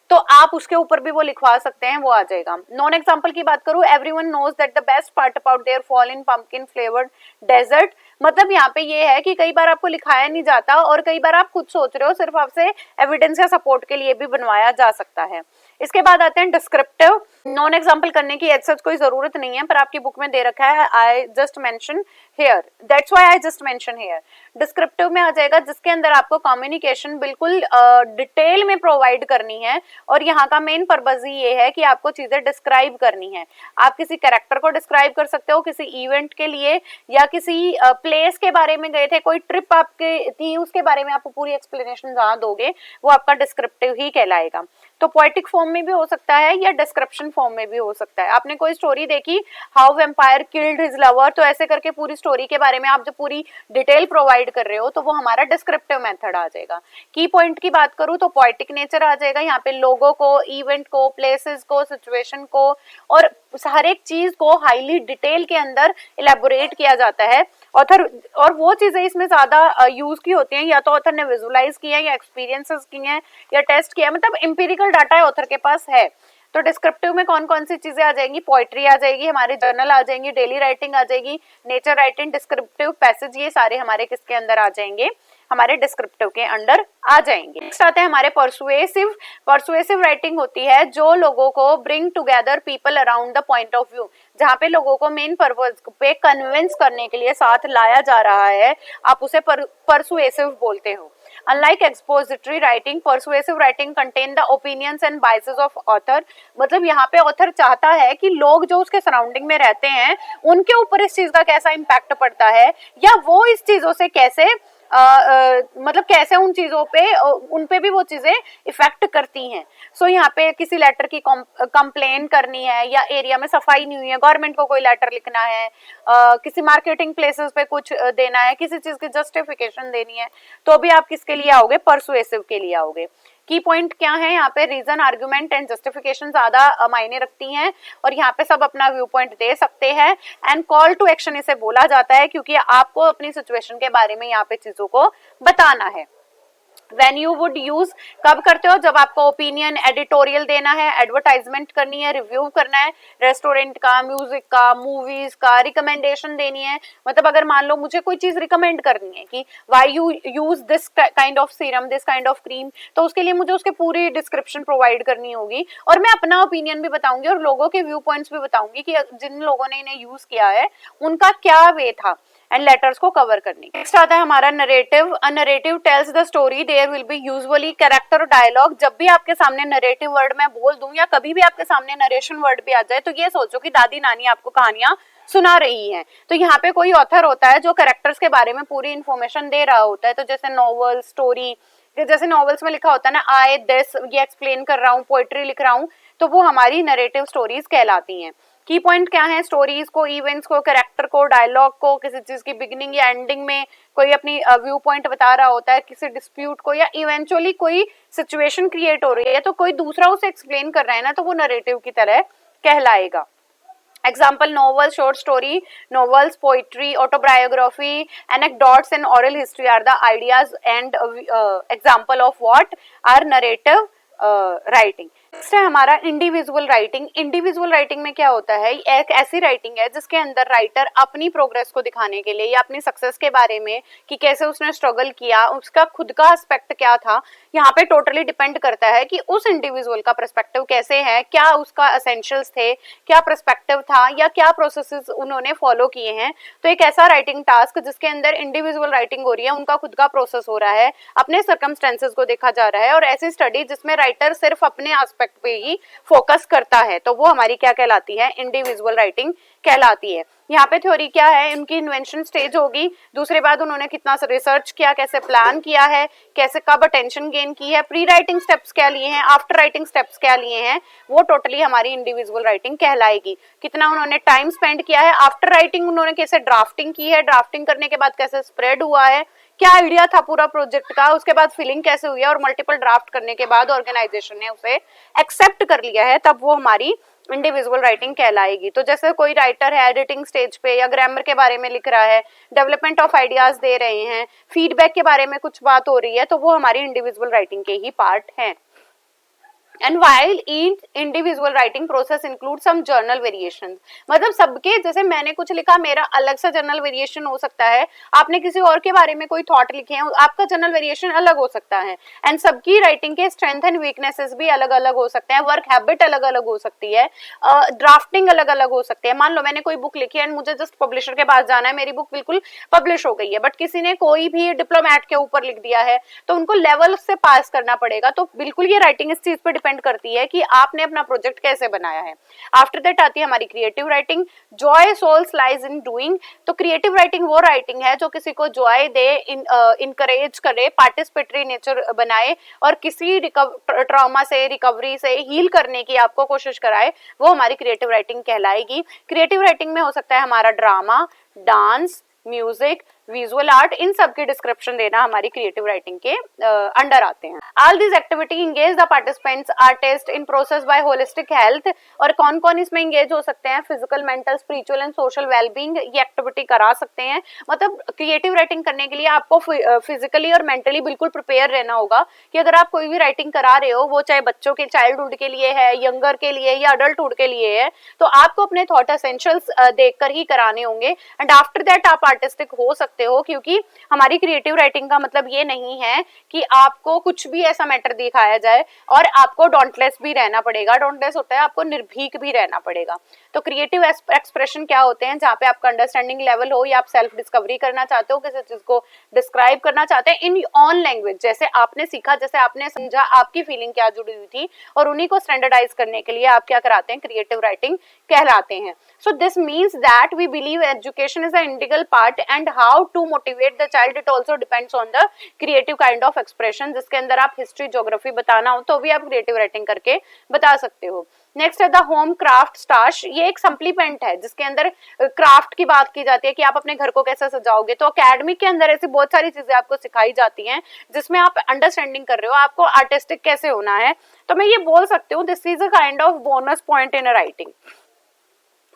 तो आप उसके ऊपर भी वो लिखवा सकते हैं, वो आ जाएगा। नॉन एग्जाम्पल की बात करूं, everyone knows that the best part about their fall in pumpkin flavoured dessert, मतलब यहाँ पे ये है कि कई बार आपको लिखाया नहीं जाता और कई बार आप खुद सोच रहे हो, सिर्फ आपसे एविडेंस या सपोर्ट के लिए भी बनवाया जा सकता है। इसके बाद आते हैं डिस्क्रिप्टिव। नॉन एग्जाम्पल करने की एक्सेस कोई जरूरत नहीं है, पर आपकी बुक में दे रखा है, I just mention here, that's why I just mention here. Descriptive में आ जाएगा जिसके अंदर आपको कम्युनिकेशन बिल्कुल डिटेल में प्रोवाइड करनी है, और यहाँ का मेन पर्पज ही ये है कि आपको चीजें डिस्क्राइब करनी है। आप किसी कैरेक्टर को डिस्क्राइब कर सकते हो किसी इवेंट के लिए, या किसी प्लेस के बारे में गए थे, कोई ट्रिप आपके थी, उसके बारे में आपको पूरी एक्सप्लेनेशन जहाँ दोगे वो आपका डिस्क्रिप्टिव ही कहलाएगा। तो पोएटिक फॉर्म में भी हो सकता है या डिस्क्रिप्शन फॉर्म में भी हो सकता है। आपने कोई स्टोरी देखी, how vampire killed his lover, तो ऐसे करके पूरी स्टोरी के बारे में आप जो पूरी डिटेल प्रोवाइड कर रहे हो तो वो हमारा डिस्क्रिप्टिव मेथड आ जाएगा। की पॉइंट की बात करूं तो पोएटिक नेचर आ जाएगा, यहाँ पे लोगों को, इवेंट को, प्लेसेस को, सिचुएशन को और हर एक चीज को हाईली डिटेल के अंदर इलेबोरेट किया जाता है ऑथर, और वो चीजें इसमें ज्यादा यूज की होती हैं, या तो ऑथर ने विजुअलाइज किया है, या एक्सपीरियंसेस किए हैं, या टेस्ट किया है, मतलब एम्पिरिकल डाटा ऑथर के पास है। तो डिस्क्रिप्टिव में कौन कौन सी चीजें आ जाएंगी, पोइट्री आ जाएगी, हमारे जर्नल आ जाएंगी, डेली राइटिंग आ जाएगी, नेचर राइटिंग, डिस्क्रिप्टिव पैसेज, ये सारे हमारे किसके अंदर आ जाएंगे, हमारे डिस्क्रिप्टिव के अंडर आ जाएंगे। नेक्स्ट आते हैं हमारे परसुएसिव। परसुएसिव राइटिंग होती है जो लोगों को bring together people around the point of view, जहाँ पे लोगों को मेन पर्पस पे कन्विंस करने के लिए साथ लाया जा रहा है, आप उसे परसुएसिव बोलते हो। Unlike expository writing, persuasive writing contain the opinions and biases of author। मतलब यहाँ पे ऑथर चाहता है कि लोग जो उसके सराउंडिंग में रहते हैं उनके ऊपर इस चीज का कैसा इम्पैक्ट पड़ता है, या वो इस चीजों से कैसे मतलब कैसे उन चीजों पे उन पे भी वो चीजें इफेक्ट करती हैं। सो यहाँ पे किसी लेटर की कंप्लेन करनी है, या एरिया में सफाई नहीं हुई है, गवर्नमेंट को कोई लेटर लिखना है, किसी मार्केटिंग प्लेसेस पे कुछ देना है, किसी चीज की जस्टिफिकेशन देनी है, तो भी आप किसके लिए आओगे, परसुएसिव के लिए आओगे। की पॉइंट क्या है यहाँ पे, रीजन, आर्गुमेंट एंड जस्टिफिकेशन ज्यादा मायने रखती हैं, और यहाँ पे सब अपना व्यू पॉइंट दे सकते हैं। एंड कॉल टू एक्शन इसे बोला जाता है, क्योंकि आपको अपनी सिचुएशन के बारे में यहाँ पे चीजों को बताना है। When you would use, कब करते हो, जब आपको ओपिनियन, एडिटोरियल देना है, एडवर्टाइजमेंट करनी है, रिव्यू करना है रेस्टोरेंट का, म्यूजिक का, मूवीज का, रिकमेंडेशन देनी है। मतलब अगर मान लो मुझे कोई चीज रिकमेंड करनी है कि why you use this kind of serum, this kind of cream, तो उसके लिए मुझे उसके पूरी डिस्क्रिप्शन प्रोवाइड करनी होगी, और मैं अपना ओपिनियन भी बताऊंगी और लोगों के व्यू पॉइंट्स भी बताऊंगी कि जिन लोगों ने इन्हें यूज किया है उनका क्या वे था, एंड लेटर्स को कवर करने। नेक्स्ट आता है हमारा narrative. A narrative tells the story, there will be usually character dialogue. जब भी आपके सामने नरेटिव वर्ड मैं बोल दूं, या कभी भी आपके सामने नरेशन वर्ड भी आ जाए, तो ये सोचो कि दादी नानी आपको कहानियां सुना रही हैं। तो यहाँ पे कोई ऑथर होता है जो कैरेक्टर्स के बारे में पूरी इंफॉर्मेशन दे रहा होता है। तो जैसे नॉवल, स्टोरी, जैसे नॉवेल्स में लिखा होता है ना, आई दिस, ये एक्सप्लेन कर रहा हूँ, पोएट्री लिख रहा हूँ, तो वो हमारी नरेटिव स्टोरीज कहलाती हैं। की पॉइंट क्या है, स्टोरीज को, इवेंट्स को, कैरेक्टर को, डायलॉग को, किसी चीज की बिगिनिंग या एंडिंग में कोई अपनी व्यू पॉइंट बता रहा होता है, किसी डिस्प्यूट को, या इवेंचुअली कोई सिचुएशन क्रिएट हो रही है तो कोई दूसरा उसे एक्सप्लेन कर रहा है ना, तो वो नरेटिव की तरह कहलाएगा। Example, novel, short story, novels, poetry, autobiography, anecdotes and oral history are the ideas and example of what are narrative writing। Next है हमारा इंडिविजुअल राइटिंग। इंडिविजुअल राइटिंग में क्या होता है, एक ऐसी राइटिंग है जिसके अंदर राइटर अपनी प्रोग्रेस को दिखाने के लिए या अपनी सक्सेस के बारे में कि कैसे उसने स्ट्रगल किया, उसका खुद का एस्पेक्ट क्या था, यहाँ पे टोटली डिपेंड करता है कि उस इंडिविजुअल का पर्सपेक्टिव कैसे है, क्या उसका एसेंशियल्स थे, क्या पर्सपेक्टिव था, या क्या प्रोसेसेस उन्होंने फॉलो किए हैं। तो एक ऐसा राइटिंग टास्क जिसके अंदर इंडिविजुअल राइटिंग हो रही है, उनका खुद का प्रोसेस हो रहा है, अपने सर्कमस्टेंसेस को देखा जा रहा है, और ऐसी स्टडी जिसमें राइटर सिर्फ अपने एस्पेक्ट पे ही फोकस करता है, तो वो हमारी क्या कहलाती है, इंडिविजुअल राइटिंग कहलाती है। यहाँ पे थ्योरी क्या है, उनकी इन्वेंशन स्टेज होगी, दूसरे बाद उन्होंने कितना रिसर्च किया, कैसे प्लान किया है, कैसे कब अटेंशन गेन की है, प्री राइटिंग स्टेप्स क्या लिए हैं, आफ्टर राइटिंग स्टेप्स क्या लिए हैं, वो टोटली हमारी इंडिविजुअल राइटिंग कहलाएगी। कितना उन्होंने टाइम स्पेंड किया है, आफ्टर राइटिंग उन्होंने कैसे ड्राफ्टिंग की है, ड्राफ्टिंग करने के बाद कैसे स्प्रेड हुआ है, क्या आइडिया था पूरा प्रोजेक्ट का, उसके बाद फिलिंग कैसे हुई है, और मल्टीपल ड्राफ्ट करने के बाद ऑर्गेनाइजेशन ने उसे एक्सेप्ट कर लिया है, तब वो हमारी इंडिविजुअल राइटिंग कहलाएगी। तो जैसे कोई राइटर है एडिटिंग स्टेज पे या ग्रामर के बारे में लिख रहा है, डेवलपमेंट ऑफ आइडियाज दे रहे हैं, फीडबैक के बारे में कुछ बात हो रही है, तो वो हमारी इंडिविजुअल राइटिंग के ही पार्ट हैं। And while each individual writing process includes some journal variations, मतलब सबके, जैसे मैंने कुछ लिखा, मेरा अलग सा जर्नल वेरिएशन हो सकता है, आपने किसी और के बारे में कोई थॉट लिखे हैं, आपका जर्नल वेरिएशन अलग हो सकता है। एंड सबकी राइटिंग के स्ट्रेंथ एंड वीकनेसेस भी अलग अलग हो सकते हैं, वर्क हैबिट अलग अलग हो सकती है, ड्राफ्टिंग अलग अलग हो सकती है। मान लो मैंने कोई बुक लिखी है एंड मुझे जस्ट पब्लिशर के पास जाना है, मेरी बुक बिल्कुल पब्लिश हो गई है, बट किसी ने कोई भी डिप्लोमेट के ऊपर लिख दिया है, तो उनको लेवल से पास करना पड़ेगा। तो बिल्कुल ये राइटिंग इस चीज पे डिपेंड करती है कि आपने अपना प्रोजेक्ट कैसे बनाया है। आफ्टर दैट आती है हमारी creative writing. Joy souls lies in doing. तो क्रिएटिव राइटिंग वो राइटिंग है जो किसी को जॉय दे, इनकरेज करे, पार्टिसिपेटरी नेचर बनाए, और किसी ट्रॉमा से, रिकवरी से हील करने की आपको कोशिश कराए, वो हमारी क्रिएटिव राइटिंग कहलाएगी। क्रिएटिव राइटिंग में हो सकता है हमारा drama, dance, music, visual art, इन सब की डिस्क्रिप्शन देना हमारी क्रिएटिव राइटिंग के अंडर आते हैं। All this activity engage the participants artist in process by holistic health. और कौन कौन इसमें इंगेज हो सकते हैं? Physical, mental, spiritual and social wellbeing ये एक्टिविटी करा सकते हैं। मतलब क्रिएटिव राइटिंग करने के लिए आपको फिजिकली और मेंटली बिल्कुल प्रिपेयर रहना होगा कि अगर आप कोई भी राइटिंग करा रहे हो, वो चाहे बच्चों के चाइल्डहुड के लिए है, यंगर के लिए या अडल्टहुड के लिए है, तो आपको अपने थॉट एसेंशियल्स देखकर ही कराने होंगे। एंड आफ्टर दैट आप आर्टिस्टिक हो सकते हो, क्योंकि हमारी क्रिएटिव राइटिंग का मतलब ये नहीं है कि आपको कुछ भी ऐसा मैटर दिखाया जाए और आपको डॉन्टलेस भी रहना पड़ेगा। डॉन्टलेस होता है आपको निर्भीक भी रहना पड़ेगा। तो क्रिएटिव एक्सप्रेशन क्या होते हैं? जहाँ पे आपका अंडरस्टैंडिंग लेवल हो या आप सेल्फ डिस्कवरी करना चाहते हो, किसी चीज को डिस्क्राइब करना चाहते हैं इन ऑन लैंग्वेज, जैसे आपने सीखा, जैसे आपने समझा, आपकी फीलिंग क्या जुड़ी हुई थी, और उन्हीं को स्टैंडर्डाइज करने के लिए आप क्या कराते हैं? क्रिएटिव राइटिंग कहलाते हैं। So this means that we believe education is an integral part and how to motivate the child it also depends on the creative kind of expression, जिसके अंदर आप हिस्ट्री, ज्योग्राफी बताना हो तो भी आप क्रिएटिव राइटिंग करके बता सकते हो। नेक्स्ट है द होम क्राफ्ट स्टाश। ये एक सप्लीमेंट है जिसके अंदर क्राफ्ट की बात की जाती है कि आप अपने घर को कैसे सजाओगे। तो अकेडमी के अंदर ऐसी बहुत सारी चीजें आपको सिखाई जाती हैं जिसमें आप अंडरस्टैंडिंग कर रहे हो आपको आर्टिस्टिक कैसे होना है। तो मैं ये बोल सकती हूँ this is a kind of bonus point in a writing.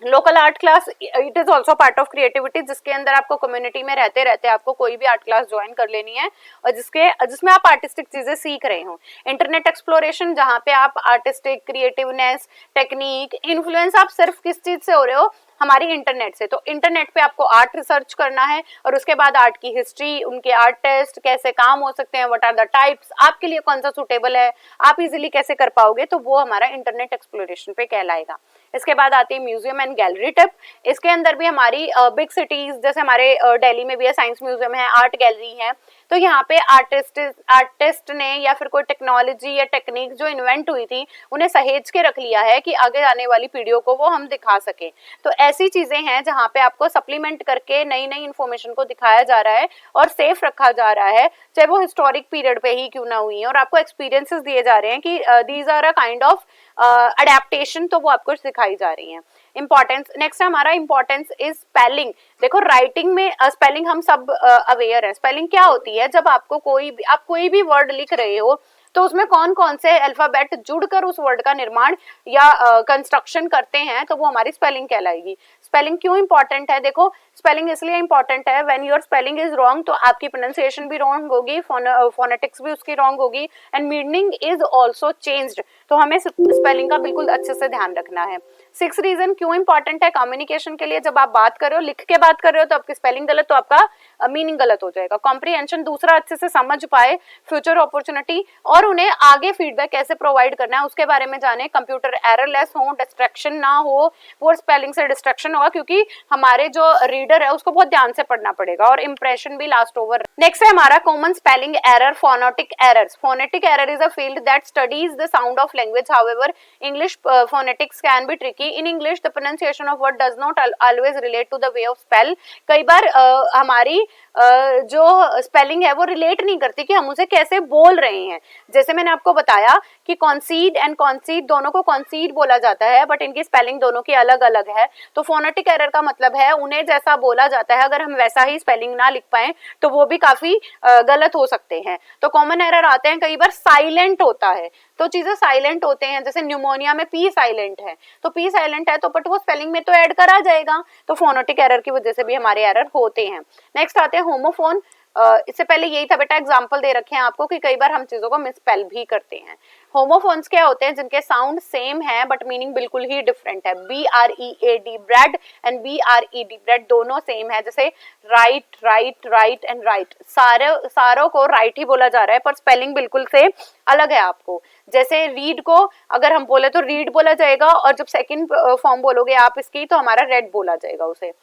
Local art class it is also part of creativity, जिसके अंदर आपको कम्युनिटी में रहते रहते आपको कोई भी आर्ट क्लास ज्वाइन कर लेनी है और जिसमें आप आर्टिस्टिक चीजें सीख रहे हो। इंटरनेट एक्सप्लोरेशन, जहाँ पे आप आर्टिस्टिक, क्रिएटिवनेस, टेक्निक, इन्फ्लुएंस आप सिर्फ किस चीज से हो रहे हो? हमारी इंटरनेट से। तो इंटरनेट पे आपको आर्ट रिसर्च करना है और उसके बाद आर्ट की हिस्ट्री, उनके आर्ट टेस्ट कैसे काम हो सकते हैं, व्हाट आर द टाइप्स, आपके लिए कौन सा सुटेबल है, आप इजीली कैसे कर पाओगे, तो वो हमारा इंटरनेट एक्सप्लोरेशन पे कहलाएगा। इसके बाद आती है म्यूजियम एंड गैलरी टिप। इसके अंदर भी हमारी बिग सिटीज, जैसे हमारे दिल्ली में भी है साइंस म्यूजियम है, आर्ट गैलरी है, तो यहाँ पे आर्टिस्ट ने या फिर कोई टेक्नोलॉजी या टेक्निक जो इन्वेंट हुई थी उन्हें सहेज के रख लिया है कि आगे आने वाली पीढ़ियों को वो हम दिखा सके। तो ऐसी चीजें हैं जहाँ पे आपको सप्लीमेंट करके नई नई इन्फॉर्मेशन को दिखाया जा रहा है और सेफ रखा जा रहा है, चाहे वो हिस्टोरिक पीरियड पे ही क्यों ना हुई है, और आपको एक्सपीरियंसेस दिए जा रहे हैं कि these are a kind of adaptation, तो वो आपको सिखाई जा रही है। इंपॉर्टेंस, नेक्स्ट हमारा इंपॉर्टेंस इज स्पेलिंग। देखो राइटिंग में स्पेलिंग हम सब अवेयर है। स्पेलिंग क्या होती है? जब आपको कोई भी वर्ड लिख रहे हो तो उसमें कौन कौन से अल्फाबेट जुड़कर उस वर्ड का निर्माण या कंस्ट्रक्शन करते हैं, तो वो हमारी स्पेलिंग कहलाएगी। स्पेलिंग क्यों इंपॉर्टेंट है? देखो स्पेलिंग इसलिए इंपॉर्टेंट है, when your spelling is wrong तो आपकी प्रोनाउंसिएशन भी रॉन्ग होगी, फोनेटिक्स भी उसकी रॉन्ग होगी and meaning is also changed. तो हमें स्पेलिंग का बिल्कुल अच्छे से ध्यान रखना है। 6 रीजन क्यों इंपॉर्टेंट है कम्युनिकेशन के लिए? जब आप बात कर रहे हो, लिख के बात कर रहे हो, तो आपकी स्पेलिंग गलत तो आपका मीनिंग गलत हो जाएगा। कॉम्प्रिहेंशन, दूसरा अच्छे से समझ पाए, फ्यूचर अपॉर्चुनिटी, और उन्हें आगे फीडबैक कैसे प्रोवाइड करना है उसके बारे में जाने। कंप्यूटर एररलेस हो, डिस्ट्रैक्शन ना हो, वो स्पेलिंग से डिस्ट्रैक्शन होगा क्योंकि हमारे जो रीडर है उसको बहुत ध्यान से पढ़ना पड़ेगा, और इंप्रेशन भी लास्ट ओवर। नेक्स्ट है हमारा common spelling error, phonetic errors. Phonetic error is a field that studies the sound of language, however English phonetics can be tricky. In English, the pronunciation of word does not always relate to the way of spell. कई बार हमारी जो spelling है वो relate नहीं करती कि हम उसे कैसे बोल रहे हैं। जैसे मैंने आपको बताया कि कॉन्सीड एंड कॉन्सीड दोनों को कॉन्सीड बोला जाता है, बट इनकी स्पेलिंग दोनों की अलग अलग है। तो फोनेटिक एरर का मतलब है उन्हें जैसा बोला जाता है, अगर हम वैसा ही स्पेलिंग ना लिख पाए तो वो भी काफी गलत हो सकते हैं। तो कॉमन एरर आते हैं, कई बार साइलेंट होता है, तो चीजें साइलेंट होते हैं, जैसे न्यूमोनिया में पी साइलेंट है, तो पी साइलेंट है तो बट वो स्पेलिंग में तो ऐड करा जाएगा, तो फोनेटिक एरर की वजह से भी हमारे एरर होते हैं। नेक्स्ट आते हैं होमोफोन। इससे पहले यही था बेटा, एग्जांपल दे रखे हैं आपको कि कई बार हम चीजों को मिसस्पेल भी करते हैं। होमोफोन्स क्या होते हैं? जिनके साउंड सेम है बट मीनिंग बिल्कुल ही डिफरेंट है। BREAD bread and BRED bread दोनों सेम है, जैसे right right right and right, सारों को राइट ही बोला जा रहा है पर स्पेलिंग बिल्कुल से अलग है आपको। जैसे रीड को अगर हम बोले तो रीड बोला जाएगा, और जब सेकंड फॉर्म बोलोगे आप इसकी तो हमारा रेड बोला जाएगा उसे।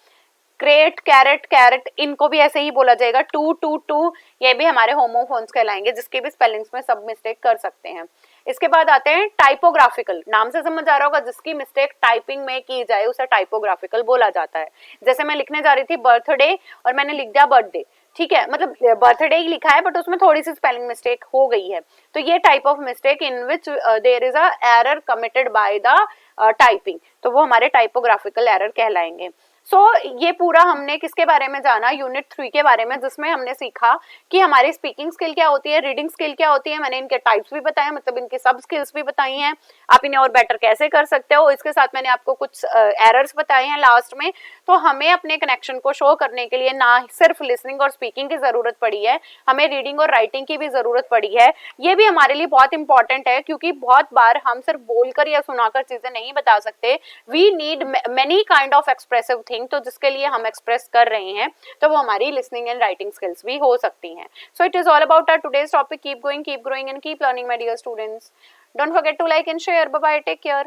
क्रेट, कैरेट, कैरेट, इनको भी ऐसे ही बोला जाएगा। टू, ये भी हमारे होमोफोन्स कहलाएंगे, जिसके भी स्पेलिंग्स में सब मिस्टेक कर सकते हैं। इसके बाद आते हैं टाइपोग्राफिकल। नाम से समझ आ रहा होगा, जिसकी मिस्टेक टाइपिंग में की जाए उसे टाइपोग्राफिकल बोला जाता है। जैसे मैं लिखने जा रही थी बर्थडे और मैंने लिख दिया बर्थडे, ठीक है, मतलब बर्थडे ही लिखा है बट उसमें थोड़ी सी स्पेलिंग मिस्टेक हो गई है, तो ये type of mistake in which there is a error committed by the typing, तो वो हमारे टाइपोग्राफिकल एरर कहलाएंगे। सो ये पूरा हमने किसके बारे में जाना, यूनिट 3 के बारे में, जिसमें हमने सीखा कि हमारी स्पीकिंग स्किल क्या होती है, रीडिंग स्किल क्या होती है, मैंने इनके टाइप्स भी बताए, मतलब इनकी सब स्किल्स भी बताई हैं, आप इन्हें और बेटर कैसे कर सकते हो। इसके साथ मैंने आपको कुछ एरर्स बताए हैं लास्ट में। तो हमें अपने कनेक्शन को शो करने के लिए ना सिर्फ लिसनिंग और स्पीकिंग की जरूरत पड़ी है, हमें रीडिंग और राइटिंग की भी जरूरत पड़ी है। ये भी हमारे लिए बहुत इंपॉर्टेंट है, क्योंकि बहुत बार हम सिर्फ बोलकर या सुनाकर चीजें नहीं बता सकते, we need many kind of expressive thing, तो जिसके लिए हम एक्सप्रेस कर रहे हैं, तो वो हमारी लिसनिंग एंड राइटिंग स्किल्स भी हो सकती हैं। So it is all about our today's topic. Keep going, keep growing and keep learning my dear students. Don't forget to like and share. Bye bye, take care.